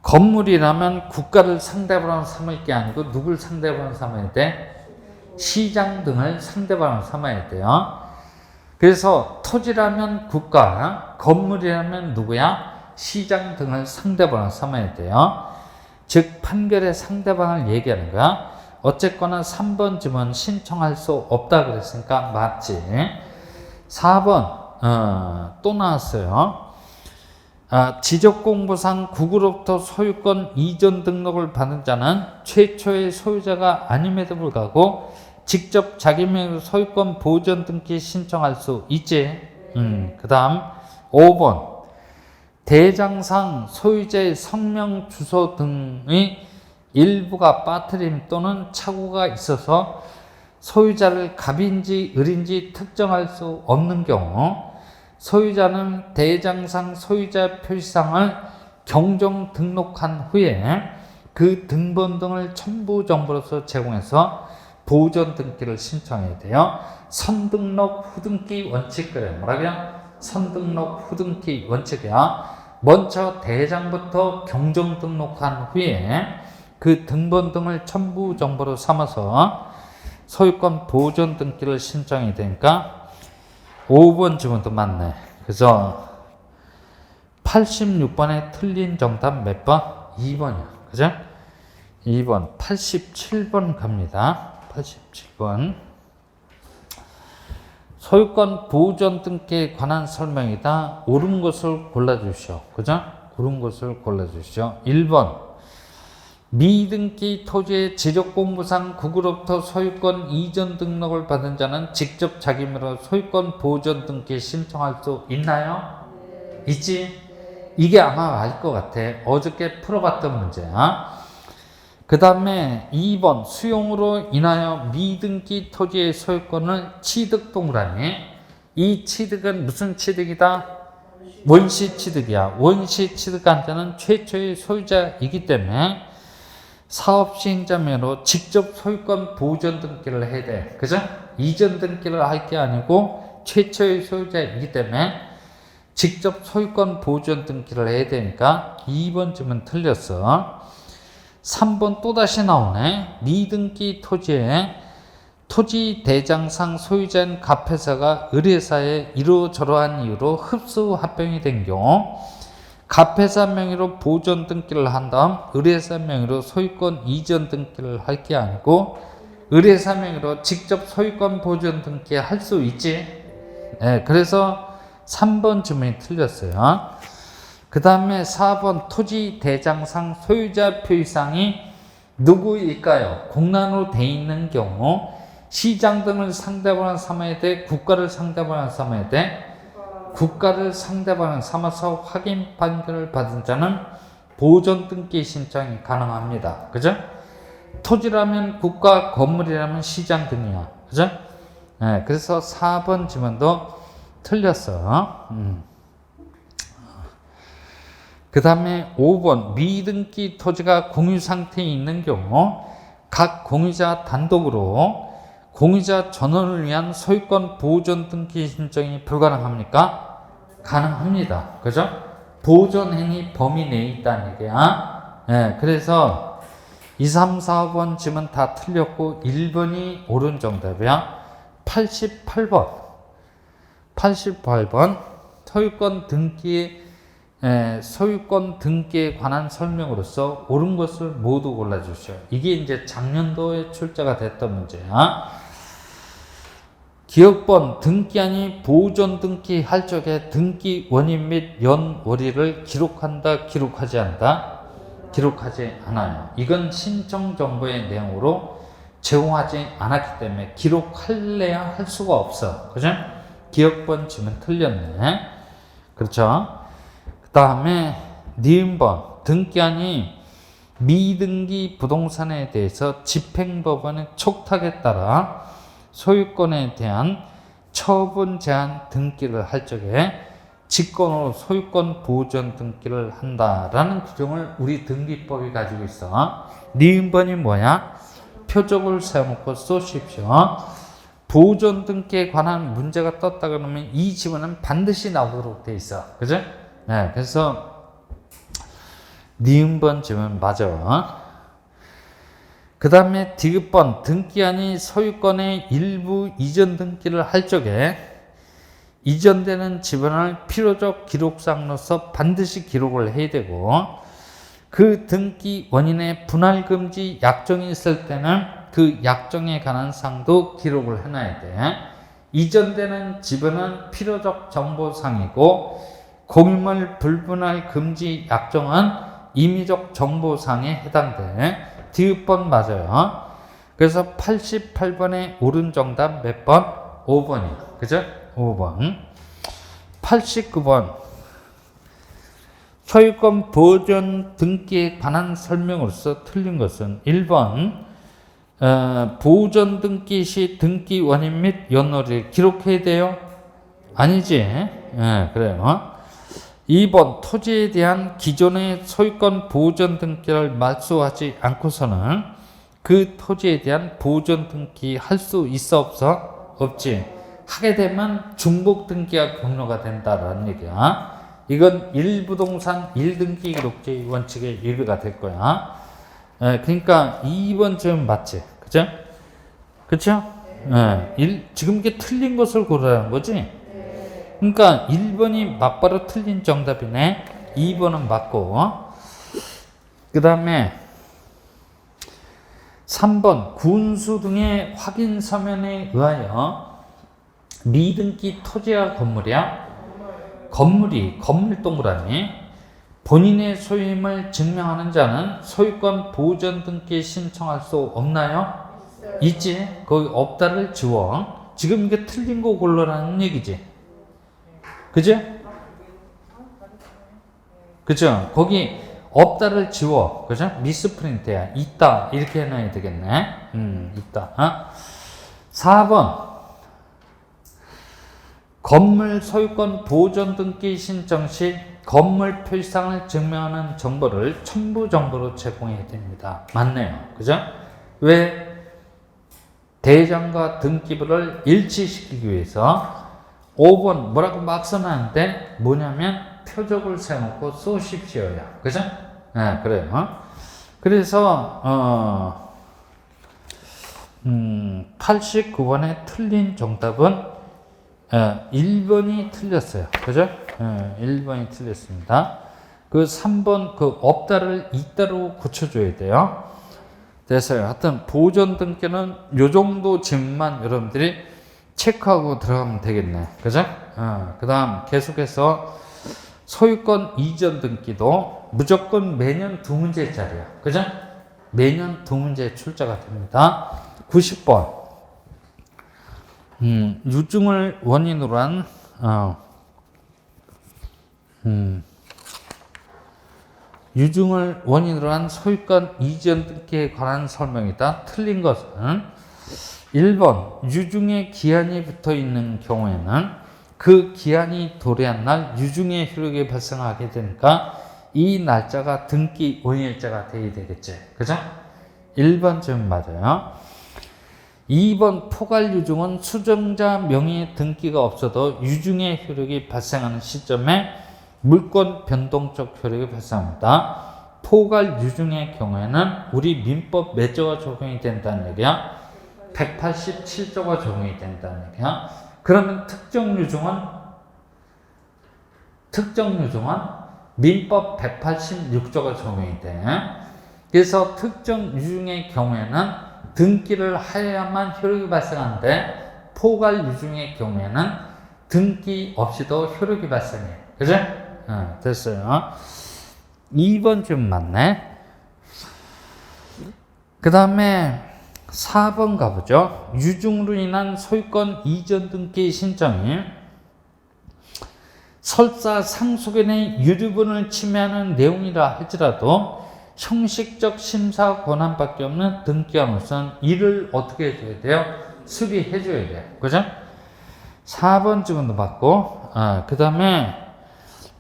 건물이라면 국가를 상대방으로 삼을 게 아니고 누굴 상대방으로 삼아야 돼? 시장 등을 상대방으로 삼아야 돼요. 그래서 토지라면 국가, 건물이라면 누구야? 시장 등을 상대방으로 삼아야 돼요. 즉 판결의 상대방을 얘기하는 거야. 어쨌거나 3번 지문 신청할 수 없다 그랬으니까 맞지. 4번 또 나왔어요. 지적공부상 국으로부터 소유권 이전 등록을 받은 자는 최초의 소유자가 아님에도 불구하고 직접 자기 명의로 소유권 보전 등기 신청할 수 있지. 그 다음 5번 대장상 소유자의 성명 주소 등의 일부가 빠뜨림 또는 착오가 있어서 소유자를 갑인지 을인지 특정할 수 없는 경우 소유자는 대장상 소유자 표시상을 경정 등록한 후에 그 등본 등을 첨부 정보로서 제공해서 보존 등기를 신청해야 돼요. 선등록 후등기 원칙 그래. 뭐라고요? 선등록 후등기 원칙이야. 먼저 대장부터 경정 등록한 후에 그 등본 등을 첨부 정보로 삼아서 소유권 보존 등기를 신청해야 되니까 5번 질문도 맞네. 그래서 86번에 틀린 정답 몇 번? 2번이야. 그죠? 2번 87번 갑니다. 87번 소유권 보존 등기에 관한 설명이다. 옳은 것을 골라주시오. 그죠? 옳은 것을 골라주시오. 1번 미등기 토지의 지적공부상 국으로부터 소유권 이전 등록을 받은 자는 직접 자기 명의로 소유권 보존 등기 신청할 수 있나요? 있지? 이게 아마 알 것 같아. 어저께 풀어봤던 문제야. 그 다음에 2번 수용으로 인하여 미등기 토지의 소유권을 취득 동그라미. 이 취득은 무슨 취득이다? 원시 취득이야. 원시 취득한 자는 최초의 소유자이기 때문에 사업시행자명으로 직접 소유권 보존 등기를 해야 돼. 그죠? 이전 등기를 할 게 아니고 최초의 소유자이기 때문에 직접 소유권 보존 등기를 해야 되니까 2번 질문 틀렸어. 3번 또다시 나오네. 미등기 토지에 토지 대장상 소유자인 갑회사가 을회사에 이러저러한 이유로 흡수 합병이 된 경우 갑회사 명의로 보존 등기를 한 다음 을회사 명의로 소유권 이전 등기를 할 게 아니고 을회사 명의로 직접 소유권 보존 등기 할 수 있지. 네, 그래서 3번 질문이 틀렸어요. 그 다음에 4번 토지 대장상 소유자 표시상이 누구일까요? 공란으로 돼 있는 경우 시장 등을 상대방을 삼아야 돼? 국가를 상대방을 삼아야 돼? 국가를 상대방을 삼아서 확인 판결을 받은 자는 보존 등기 신청이 가능합니다. 그죠? 토지라면 국가, 건물이라면 시장 등이야. 그죠? 네, 그래서 4번 질문도 틀렸어. 그 다음에 5번 미등기 토지가 공유 상태에 있는 경우 각 공유자 단독으로 공유자 전원을 위한 소유권 보존 등기 신청이 불가능합니까? 가능합니다. 그죠? 보존 행위 범위 내에 있다는 얘기야. 네, 그래서 2, 3, 4번 질문 다 틀렸고 1번이 옳은 정답이야. 88번 소유권 등기에 관한 설명으로서 옳은 것을 모두 골라주시오. 이게 이제 작년도에 출제가 됐던 문제야. 기억번 등기한이 보존 등기 할 적에 등기 원인 및 연월일을 기록한다, 기록하지 않다? 기록하지 않아요. 이건 신청 정보의 내용으로 제공하지 않았기 때문에 기록할래야 할 수가 없어. 그죠? 기억번 질문 틀렸네. 그렇죠? 그 다음에 니은번 등기한이 미등기 부동산에 대해서 집행법원의 촉탁에 따라 소유권에 대한 처분 제한 등기를 할 적에 직권으로 소유권 보존 등기를 한다라는 규정을 우리 등기법이 가지고 있어. 니은번이 뭐냐? 표적을 세워놓고 쏘십시오. 보존 등기에 관한 문제가 떴다 그러면 이 지문은 반드시 나오도록 돼 있어. 그죠? 네, 그래서 니은번 지문 맞아. 그 다음에 디귿번 등기한이 소유권의 일부 이전 등기를 할 적에 이전되는 지분을 필요적 기록상으로서 반드시 기록을 해야 되고 그 등기 원인의 분할금지 약정이 있을 때는 그 약정에 관한 사항도 기록을 해놔야 돼. 이전되는 지분은 필요적 정보상이고 공유물 불분할 금지 약정은 임의적 정보상에 해당돼. 디귿번 맞아요. 그래서 88번의 옳은 정답 몇 번? 5번이야. 그죠? 5번. 89번. 소유권 보존 등기에 관한 설명으로서 틀린 것은 1번 보존 등기 시 등기 원인 및 연호를 기록해야 돼요? 아니지. 예, 그래요. 2번 토지에 대한 기존의 소유권 보존 등기를 말소하지 않고서는 그 토지에 대한 보존 등기 할 수 있어 없어? 없지. 하게 되면 중복 등기가 경로가 된다라는 얘기야. 이건 1부동산 1등기 기록지 원칙의 일부가 될 거야. 그러니까 2번 좀 맞지. 그죠? 그쵸? 지금 이게 틀린 것을 고르라는 거지? 그러니까 1번이 맞바로 틀린 정답이네. 2번은 맞고. 그 다음에 3번 군수 등의 확인 서면에 의하여 미등기 토지와 건물이야. 건물 동그라미. 본인의 소유임을 증명하는 자는 소유권 보존 등기 신청할 수 없나요? 있지. 거기 없다를 지워. 지금 이게 틀린 거 골라라는 얘기지. 그죠? 그죠? 거기 없다를 지워. 그죠? 미스프린트야. 있다. 이렇게 해놔야 되겠네. 있다. 4번. 건물 소유권 보존 등기 신청 시 건물 표시상을 증명하는 정보를 첨부 정보로 제공해야 됩니다. 맞네요. 그죠? 왜? 대장과 등기부를 일치시키기 위해서 5번 뭐라고 막 써놨는데 뭐냐면 표적을 세워놓고 쏘십시오야. 그죠? 네, 그래요. 그래서 89번에 틀린 정답은 1번이 틀렸어요. 그죠? 1번이 틀렸습니다. 그 3번 그 없다를 있다로 고쳐줘야 돼요. 됐어요. 하여튼 보존 등기는 요 정도 질문만 여러분들이 체크하고 들어가면 되겠네. 그죠? 그 다음 계속해서 소유권 이전 등기도 무조건 매년 2문제짜리야. 그죠? 매년 2문제 출제가 됩니다. 90번. 유증을 원인으로 한, 유증을 원인으로 한 소유권 이전 등기에 관한 설명이다. 틀린 것은 1번 유증에 기한이 붙어 있는 경우에는 그 기한이 도래한 날 유증의 효력이 발생하게 되니까 이 날짜가 등기 원일자가 되어야 되겠지. 그죠? 1번 좀 맞아요. 2번 포괄 유증은 수정자 명의의 등기가 없어도 유증의 효력이 발생하는 시점에 물권 변동적 효력이 발생합니다. 포괄 유증의 경우에는 우리 민법 몇 조가 적용이 된다는 얘기야? 187조가 적용이 된다는 얘기야. 그러면 특정 유증은 민법 186조가 적용이 돼. 그래서 특정 유증의 경우에는 등기를 하여야만 효력이 발생하는데 포괄 유증의 경우에는 등기 없이도 효력이 발생해. 그죠? 됐어요. 2번 좀 맞네. 그 다음에 4번 가보죠. 유증으로 인한 소유권 이전 등기 신청이 설사 상속인의 유류분을 침해하는 내용이라 할지라도 형식적 심사 권한밖에 없는 등기함으로서는 이를 어떻게 해줘야 돼요? 수리해줘야 돼요. 그죠? 4번 지금도 맞고, 그 다음에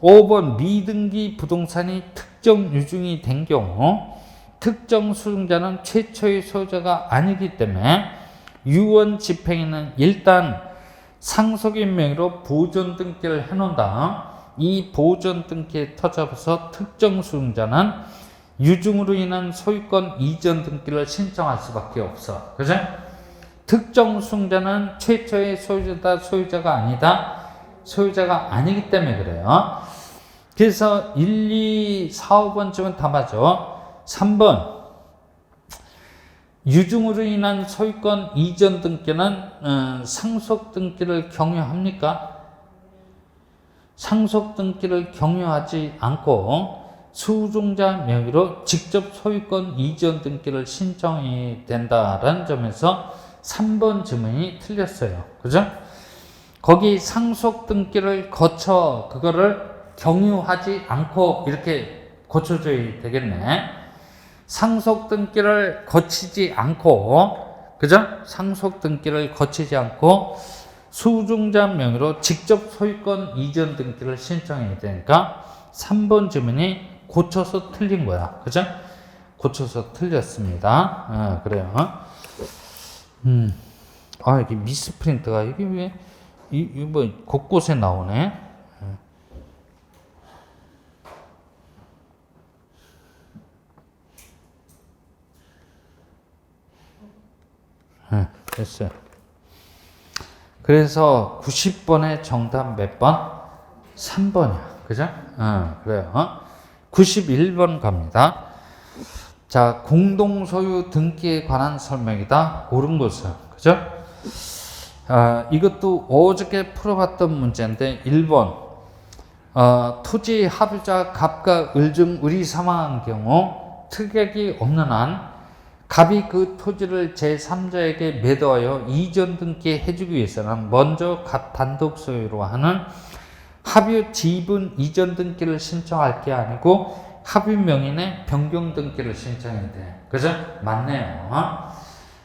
5번 미등기 부동산이 특정 유증이 된 경우 특정 수증자는 최초의 소유자가 아니기 때문에 유언 집행에는 일단 상속인 명의로 보존 등기를 해놓은 다음 이 보존 등기에 터잡아서 특정 수증자는 유증으로 인한 소유권 이전 등기를 신청할 수밖에 없어. 그죠? 특정 수증자는 최초의 소유자다, 소유자가 아니다, 소유자가 아니기 때문에 그래요. 그래서 1, 2, 4, 5번쯤은 다 맞아. 3번. 유증으로 인한 소유권 이전 등기는 상속 등기를 경유합니까? 상속 등기를 경유하지 않고 수중자 명의로 직접 소유권 이전 등기를 신청이 된다라는 점에서 3번 지문이 틀렸어요. 그죠? 거기 상속 등기를 거쳐 그거를 경유하지 않고 이렇게 고쳐줘야 되겠네. 상속 등기를 거치지 않고, 그죠? 상속 등기를 거치지 않고 수중자 명의로 직접 소유권 이전 등기를 신청해야 되니까 3번 지문이 고쳐서 틀린 거야. 그죠? 고쳐서 틀렸습니다. 그래요. 이게 미스프린트가 이게 왜 뭐 곳곳에 나오네. 됐어요. 그래서 90번의 정답 몇 번? 3번이야. 그죠? 그래요. 91번 갑니다. 자, 공동소유 등기에 관한 설명이다. 옳은 것은. 그죠? 이것도 어저께 풀어봤던 문제인데, 1번. 토지 합의자 갑과 을 중 을이 사망한 경우 특약이 없는 한 갑이 그 토지를 제3자에게 매도하여 이전 등기 해주기 위해서는 먼저 갑 단독 소유로 하는 합의 지분 이전 등기를 신청할 게 아니고 합의 명인의 변경 등기를 신청해야 돼. 그죠? 맞네요.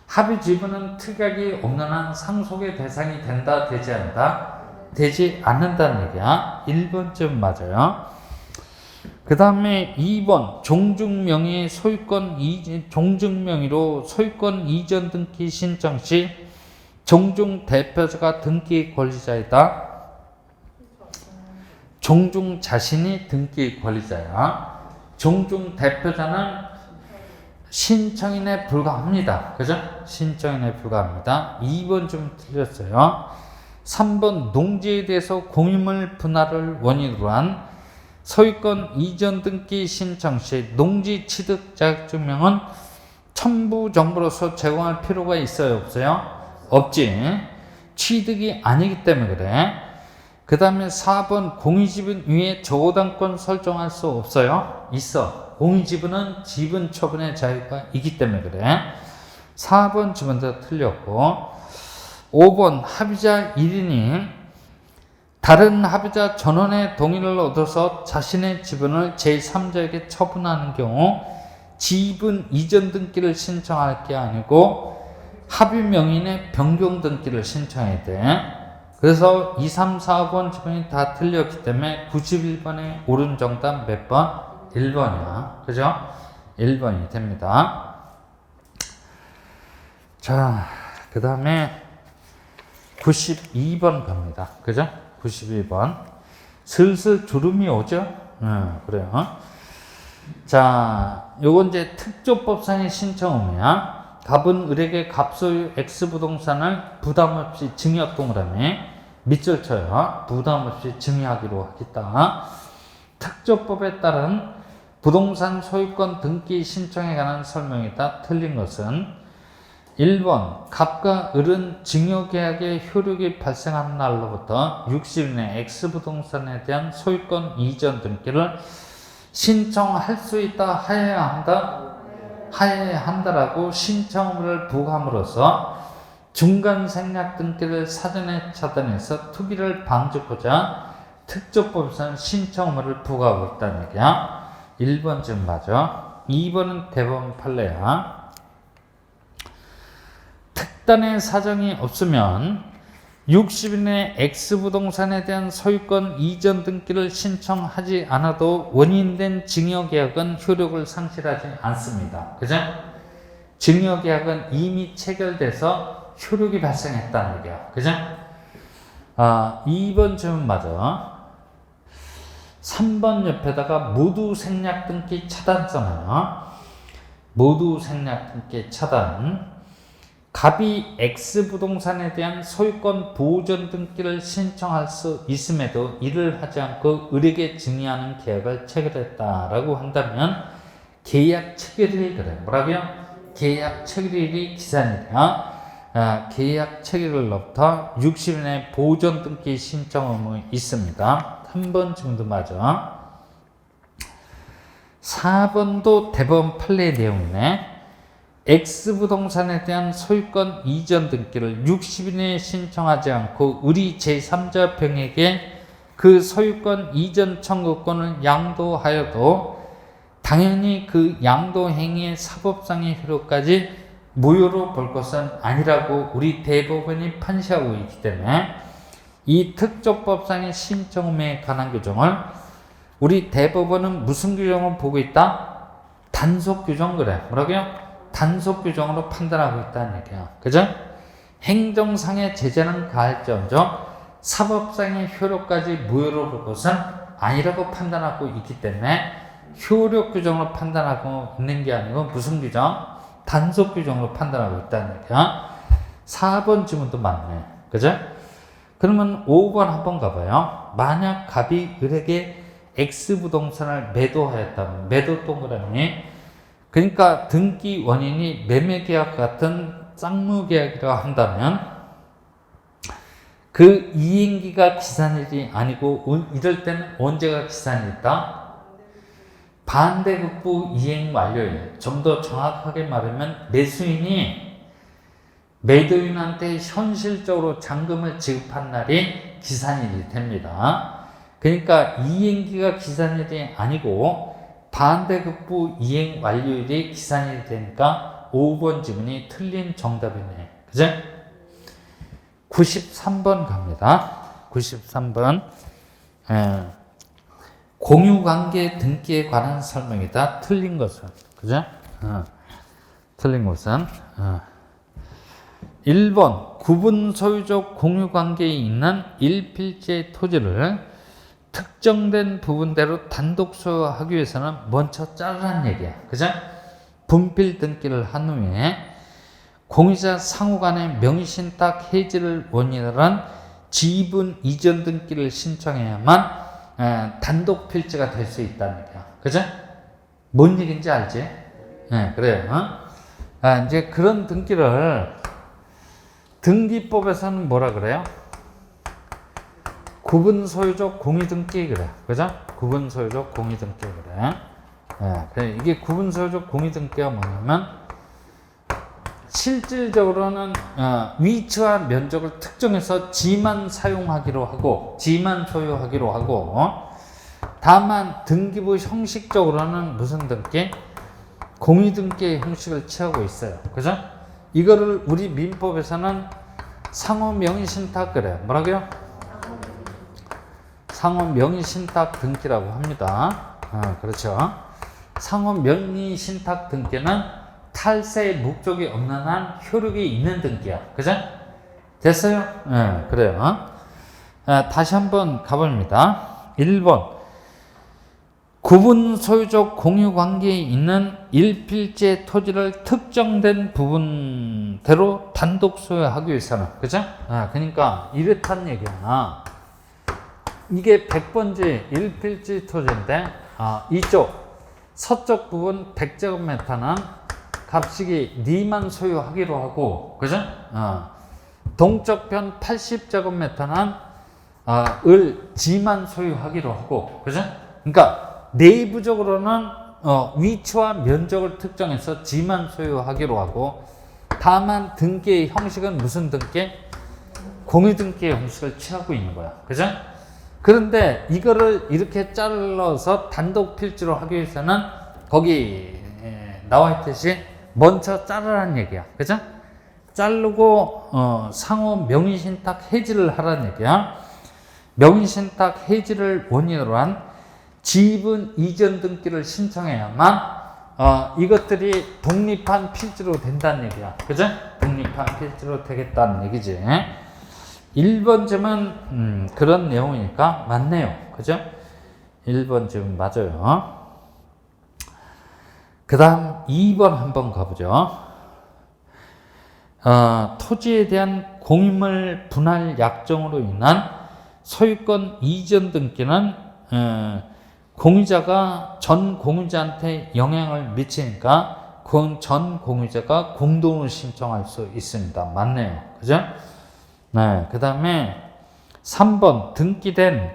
합의 지분은 특약이 없는 한 상속의 대상이 된다, 되지 않는다? 되지 않는다는 얘기야. 1번쯤 맞아요. 그 다음에 2번 종중명의 종중명의로 소유권 이전 등기 신청 시 종중 대표자가 등기 권리자이다. 종중 자신이 등기 권리자야. 종중 대표자는 신청인에 불과합니다. 그죠? 신청인에 불과합니다. 2번 좀 틀렸어요. 3번 농지에 대해서 공유물 분할을 원인으로 한 소유권 이전 등기 신청 시 농지 취득 자격증명은 첨부 정보로서 제공할 필요가 있어요? 없어요? 없지. 취득이 아니기 때문에 그래. 그 다음에 4번 공유지분 위에 저당권 설정할 수 없어요? 있어. 공유지분은 지분 처분의 자유가 있기 때문에 그래. 4번 지분도 틀렸고 5번 합의자 1인이 다른 합의자 전원의 동의를 얻어서 자신의 지분을 제3자에게 처분하는 경우 지분 이전 등기를 신청할 게 아니고 합의 명인의 변경 등기를 신청해야 돼. 그래서 2, 3, 4번 지분이 다 틀렸기 때문에 91번의 옳은 정답 몇 번? 1번이야. 그죠? 1번이 됩니다. 자, 그 다음에 92번 갑니다. 그죠? 92번. 슬슬 주름이 오죠? 그래요. 자, 요건 이제 특조법상의 신청음이야. 갑은 을에게 갑소유 X부동산을 부담없이 증여 동그라미 밑줄 쳐요. 부담없이 증여하기로 하겠다. 특조법에 따른 부동산 소유권 등기 신청에 관한 설명이다. 틀린 것은 1번 갑과 을은 증여계약의 효력이 발생한 날로부터 60일 내 X부동산에 대한 소유권 이전 등기를 신청할 수 있다 하여야 한다? 하여야 한다라고 신청을 부과함으로써 중간 생략 등기를 사전에 차단해서 투기를 방지하고자 특조법에서는 신청을 부과하고 있다는 얘기야. 1번쯤 맞아. 2번은 대법원 판례야. 특단의 사정이 없으면 60일 내 X부동산에 대한 소유권 이전 등기를 신청하지 않아도 원인된 증여계약은 효력을 상실하지 않습니다. 그죠? 증여계약은 이미 체결돼서 효력이 발생했다는 얘기야. 그죠? 2번쯤은 맞아. 3번 옆에다가 모두 생략 등기 차단 써놔요. 모두 생략 등기 차단. 갑이 X부동산에 대한 소유권 보전 등기를 신청할 수 있음에도 이를 하지 않고 을에게 증여하는 계약을 체결했다라고 한다면 계약 체결일 그래. 뭐라고요? 계약 체결일이 기산일이야. 계약 체결일로부터 60일 내 보존 등기 신청 의무가 있습니다. 3번 지금도 맞아. 4번도 대법원 판례 내용이네. X부동산에 대한 소유권 이전 등기를 60일 내에 신청하지 않고 우리 제3자 병에게 그 소유권 이전 청구권을 양도하여도 당연히 그 양도 행위의 사법상의 효력까지 무효로 볼 것은 아니라고 우리 대법원이 판시하고 있기 때문에 이 특조법상의 신청 의무에 관한 규정을 우리 대법원은 무슨 규정을 보고 있다? 단속 규정. 그래. 뭐라고요? 단속 규정으로 판단하고 있다는 얘기야. 그죠? 행정상의 제재는 가할지언정 사법상의 효력까지 무효로 볼 것은 아니라고 판단하고 있기 때문에 효력 규정으로 판단하고 있는 게 아니고 무슨 규정? 단속 규정으로 판단하고 있다는 얘기야. 4번 질문도 맞네. 그죠? 그러면 5번 한번 가봐요. 만약 갑이 을에게 X부동산을 매도하였다면, 매도 동그라미. 그러니까 등기 원인이 매매계약 같은 쌍무계약이라 한다면 그 이행기가 기산일이 아니고 이럴 때는 언제가 기산일이다? 반대급부 이행 완료일. 좀 더 정확하게 말하면 매수인이 매도인한테 현실적으로 잔금을 지급한 날이 기산일이 됩니다. 그러니까 이행기가 기산일이 아니고 반대급부 이행 완료일이 기산일이 되니까 5번 지문이 틀린 정답이네. 그죠? 93번 갑니다. 93번. 공유관계 등기에 관한 설명이다. 틀린 것은. 그죠? 틀린 것은. 1번. 구분 소유적 공유관계에 있는 일필지의 토지를 특정된 부분대로 단독 소유하기 위해서는 먼저 자르라는 얘기야. 그죠? 분필 등기를 한 후에 공유자 상호 간의 명의신탁 해지를 원인으로 한 지분 이전 등기를 신청해야만 단독 필지가 될 수 있다는 얘기야. 그죠? 뭔 얘기인지 알지? 그래요. 이제 그런 등기를 등기법에서는 뭐라 그래요? 구분 소유적 공유 등기. 그래. 그죠? 구분 소유적 공유 등기. 그래. 이게 구분 소유적 공유 등기가 뭐냐면 실질적으로는 위치와 면적을 특정해서 지만 사용하기로 하고 지만 소유하기로 하고 다만 등기부 형식적으로는 무슨 등기? 공유 등기의 형식을 취하고 있어요. 그죠? 이거를 우리 민법에서는 상호 명의신탁. 그래. 뭐라고요? 상호 명의신탁 등기라고 합니다. 그렇죠. 상호 명의신탁 등기는 탈세의 목적이 없는 한 효력이 있는 등기야. 그죠? 됐어요? 그래요. 다시 한번 가봅니다. 1번. 구분 소유적 공유 관계에 있는 일필지의 토지를 특정된 부분대로 단독 소유하기 위해서는. 그죠? 그러니까 이렇단 얘기야. 이게 100번지 일필지 토지인데 이쪽 서쪽 부분 100제곱미터는 갑식이 니만 소유하기로 하고, 그죠? 동쪽 편 80제곱미터는 을 지만 소유하기로 하고, 그죠? 그러니까 내부적으로는 위치와 면적을 특정해서 지만 소유하기로 하고, 다만 등기의 형식은 무슨 등기? 공유 등기의 형식을 취하고 있는 거야. 그죠? 그런데 이거를 이렇게 잘라서 단독 필지로 하기 위해서는 거기 나와 있듯이 먼저 자르라는 얘기야. 그죠? 자르고 상호 명의신탁 해지를 하라는 얘기야. 명의신탁 해지를 원인으로 한 지분 이전 등기를 신청해야만 이것들이 독립한 필지로 된다는 얘기야. 그죠? 독립한 필지로 되겠다는 얘기지. 1번쯤은 그런 내용이니까 맞네요. 그죠? 1번쯤 맞아요. 그 다음 2번 한번 가보죠. 토지에 대한 공유물 분할 약정으로 인한 소유권 이전 등기는 공유자가 전 공유자한테 영향을 미치니까 그 전 공유자가 공동으로 신청할 수 있습니다. 맞네요. 그죠? 네. 그 다음에 3번 등기된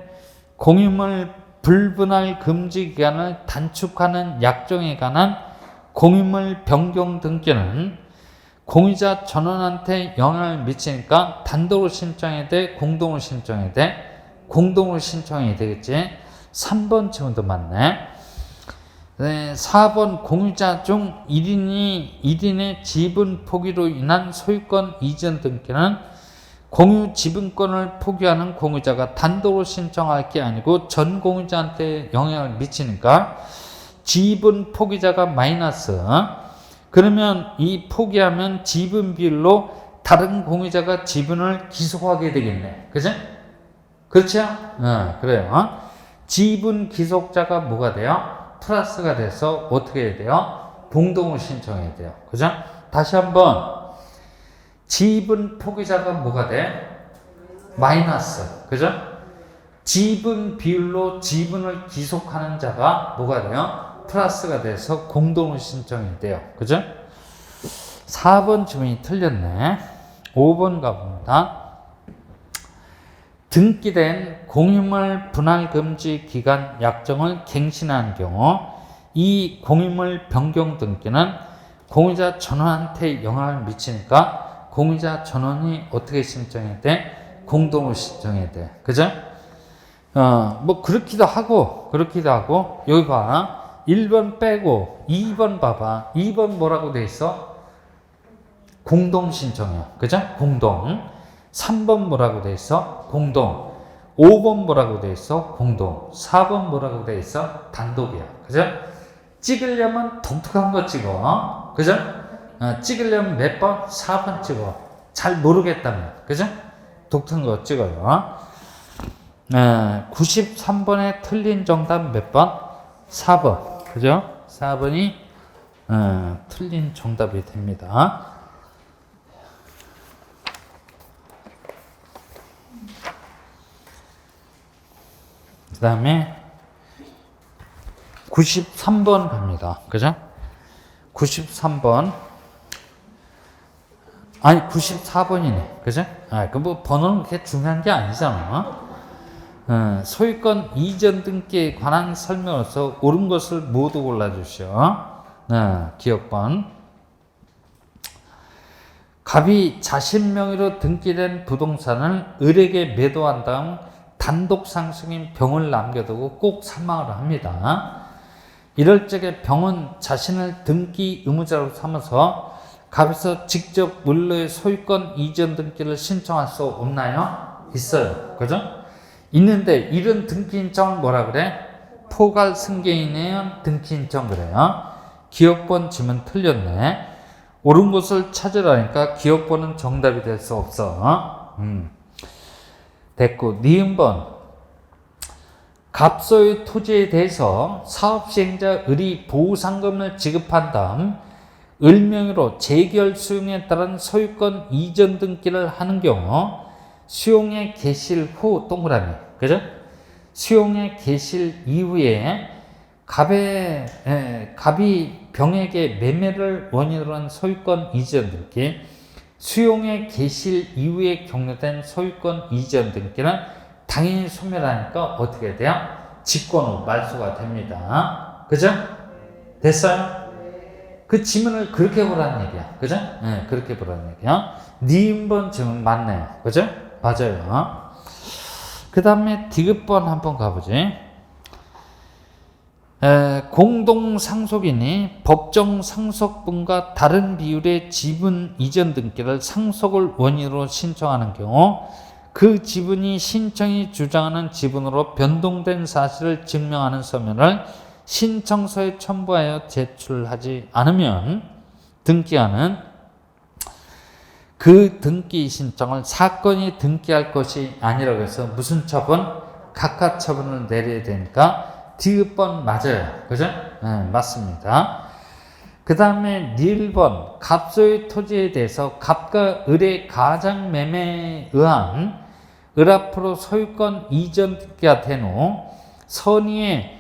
공유물 불분할 금지 기간을 단축하는 약정에 관한 공유물 변경 등기는 공유자 전원한테 영향을 미치니까 단독으로 신청해야 돼? 공동으로 신청해야 돼? 공동으로 신청해야 되겠지? 3번 질문도 맞네. 네, 4번 공유자 중 1인의 지분 포기로 인한 소유권 이전 등기는 공유 지분권을 포기하는 공유자가 단독으로 신청할 게 아니고 전 공유자한테 영향을 미치니까 지분 포기자가 마이너스. 그러면 이 포기하면 지분 비율로 다른 공유자가 지분을 기속하게 되겠네. 그죠? 그렇죠? 그래요. 지분 기속자가 뭐가 돼요? 플러스가 돼서 어떻게 해야 돼요? 공동으로 신청해야 돼요. 그죠? 다시 한번 지분 포기자가 뭐가 돼? 마이너스. 그죠? 지분 비율로 지분을 기속하는 자가 뭐가 돼요? 플러스가 돼서 공동으로 신청이 돼요. 그죠? 4번 질문이 틀렸네. 5번 가봅니다. 등기된 공유물 분할 금지 기간 약정을 갱신한 경우 이 공유물 변경 등기는 공유자 전원한테 영향을 미치니까 공유자 전원이 어떻게 신청해야 돼? 공동으로 신청해야 돼. 그죠? 뭐 그렇기도 하고 여기 봐. 1번 빼고 2번 봐봐. 2번 뭐라고 돼 있어? 공동 신청이야. 그죠? 공동. 3번 뭐라고 돼 있어? 공동. 5번 뭐라고 돼 있어? 공동. 4번 뭐라고 돼 있어? 단독이야. 그죠? 찍으려면 독특한 거 찍어. 그죠? 찍으려면 몇 번? 4번 찍어. 잘 모르겠다면. 그죠? 독특한 거 찍어요. 93번에 틀린 정답 몇 번? 4번. 그죠? 4번이 틀린 정답이 됩니다. 그 다음에 93번 갑니다. 그죠? 93번. 아니, 94번이네. 그죠? 그 뭐 번호는 그렇게 중요한 게 아니잖아. 소유권 이전 등기에 관한 설명으로서 옳은 것을 모두 골라주시오. 기억번. 갑이 자신 명의로 등기된 부동산을 을에게 매도한 다음 단독 상속인 병을 남겨두고 꼭 사망을 합니다. 이럴 적에 병은 자신을 등기 의무자로 삼아서 갑에서 직접 물로의 소유권 이전 등기를 신청할 수 없나요? 있어요. 그죠? 있는데 이런 등기 신청을 뭐라 그래? 포괄 승계인에 의한 등기 신청 그래요. 기억번 지문 틀렸네. 옳은 것을 찾으라니까 기억번은 정답이 될 수 없어. 됐고, 니은번. 갑소의 토지에 대해서 사업시행자 을이 보상금을 지급한 다음 을명의로 재결 수용에 따른 소유권 이전 등기를 하는 경우 수용의 개실 후 동그라미. 그죠? 수용의 개실 이후에 갑이 병에게 매매를 원인으로 한 소유권 이전 등기, 수용의 개실 이후에 격려된 소유권 이전 등기는 당연히 소멸하니까 어떻게 돼요? 직권 후 말소가 됩니다. 그죠? 됐어요? 그 지문을 그렇게 보라는 얘기야. 그죠? 네, 그렇게 보라는 얘기야. 니은번 지문 맞네요. 그죠? 맞아요. 그 다음에 디귿번 한번 가보지. 공동 상속인이 법정 상속분과 다른 비율의 지분 이전 등기를 상속을 원인으로 신청하는 경우 그 지분이 신청이 주장하는 지분으로 변동된 사실을 증명하는 서면을 신청서에 첨부하여 제출하지 않으면 등기하는 그 등기 신청을 사건이 등기할 것이 아니라고 해서 무슨 처분? 각하 처분을 내려야 되니까 디귿번 맞아요. 그죠? 네, 맞습니다. 그 다음에 니을번. 갑소의 토지에 대해서 갑과 을의 가장 매매에 의한 을 앞으로 소유권 이전 등기가 된 후 선의의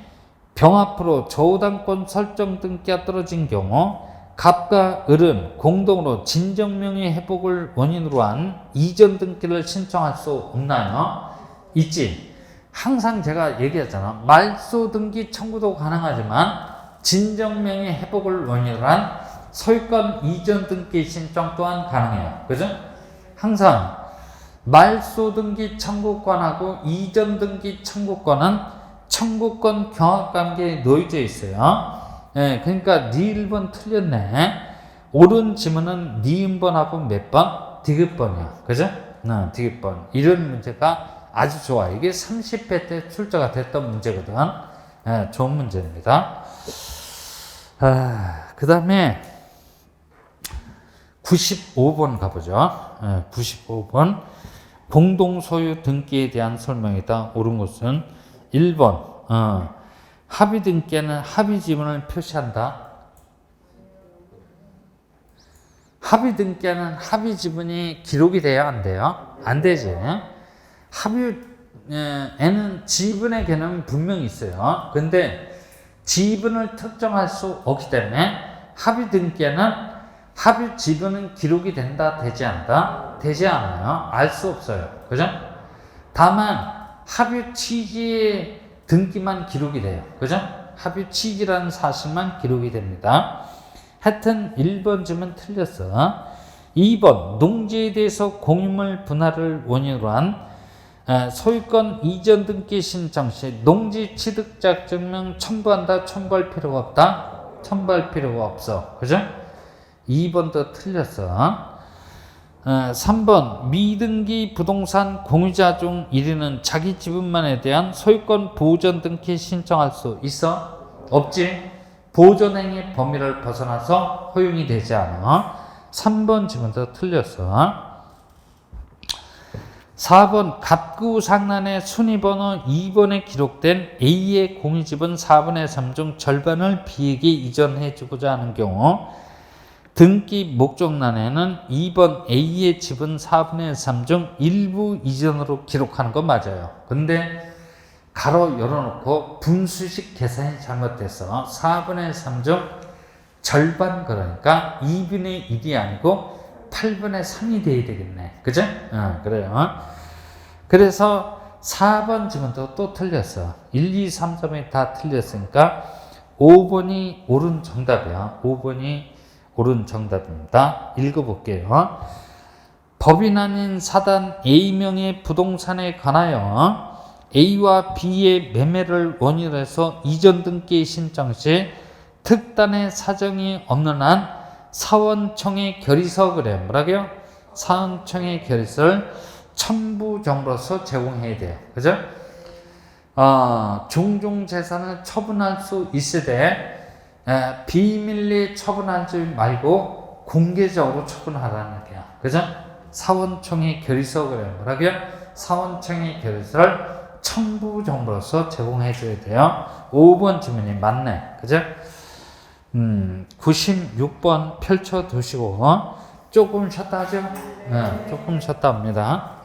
병 앞으로 저우당권 설정 등기가 떨어진 경우 갑과 을은 공동으로 진정명의 회복을 원인으로 한 이전 등기를 신청할 수 없나요? 있지. 항상 제가 얘기했잖아. 말소 등기 청구도 가능하지만 진정명의 회복을 원인으로 한 소유권 이전 등기 신청 또한 가능해요. 그죠? 항상 말소 등기 청구권하고 이전 등기 청구권은 청구권 경합관계에 놓여져 있어요. 예, 그러니까 네 1번 틀렸네. 옳은 지문은 니은번하고 몇 번? 디귿번이야. 그죠? 디귿번. 이런 문제가 아주 좋아. 이게 30회 때 출제가 됐던 문제거든. 예, 좋은 문제입니다. 그 다음에 95번 가보죠. 95번. 공동소유 등기에 대한 설명이다. 옳은 것은 1번. 합의 등기에는 합의 지분을 표시한다. 합의 등기에는 합의 지분이 기록이 돼야 안 돼요? 안 되지. 합의에는 지분의 개념은 분명히 있어요. 근데 지분을 특정할 수 없기 때문에 합의 등기에는 합의 지분은 기록이 된다, 되지 않다? 되지 않아요. 알 수 없어요. 그죠? 다만 합의 취지의 등기만 기록이 돼요. 그죠? 합의 취지라는 사실만 기록이 됩니다. 하여튼 1번 지문 틀렸어. 2번 농지에 대해서 공유물 분할을 원인으로 한 소유권 이전 등기 신청 시 농지 취득자 증명 첨부한다, 첨부할 필요가 없다? 첨부할 필요가 없어. 그죠? 2번도 틀렸어. 3번 미등기 부동산 공유자 중 1위는 자기 지분만에 대한 소유권 보존 등기 신청할 수 있어? 없지? 보존행위 범위를 벗어나서 허용이 되지 않아. 3번 지문도 틀렸어. 4번 갑구상란의 순위번호 2번에 기록된 A의 공유지분 4분의 3 중 절반을 B에게 이전해주고자 하는 경우 등기 목적란에는 2번 A의 지분 4분의 3 중 일부 이전으로 기록하는 건 맞아요. 근데 가로 열어놓고 분수식 계산이 잘못돼서 4분의 3 중 절반, 그러니까 2분의 1이 아니고 8분의 3이 돼야 되겠네. 그죠? 그래요. 그래서 4번 지문도 또 틀렸어. 1, 2, 3, 4번이 다 틀렸으니까 5번이 옳은 정답이야. 5번이 옳은 정답입니다. 읽어볼게요. 법인 아닌 사단 A명의 부동산에 관하여 A와 B의 매매를 원인으로 해서 이전 등기 신청 시 특단의 사정이 없는 한 사원청에 결의서를 해. 뭐라고요? 사원청에 결의서를 첨부정보로서 제공해야 돼요. 그죠? 종종 재산을 처분할 수 있을 때 비밀리에 처분하지 말고 공개적으로 처분하라는 거야. 그죠? 사원청의 결의서를 해. 뭐라고요? 사원청의 결의서를 첨부 정보로서 제공해줘야 돼요. 5번 질문이 맞네. 그죠? 96번 펼쳐두시고, 조금 쉬었다 하죠? 조금 쉬었다 합니다.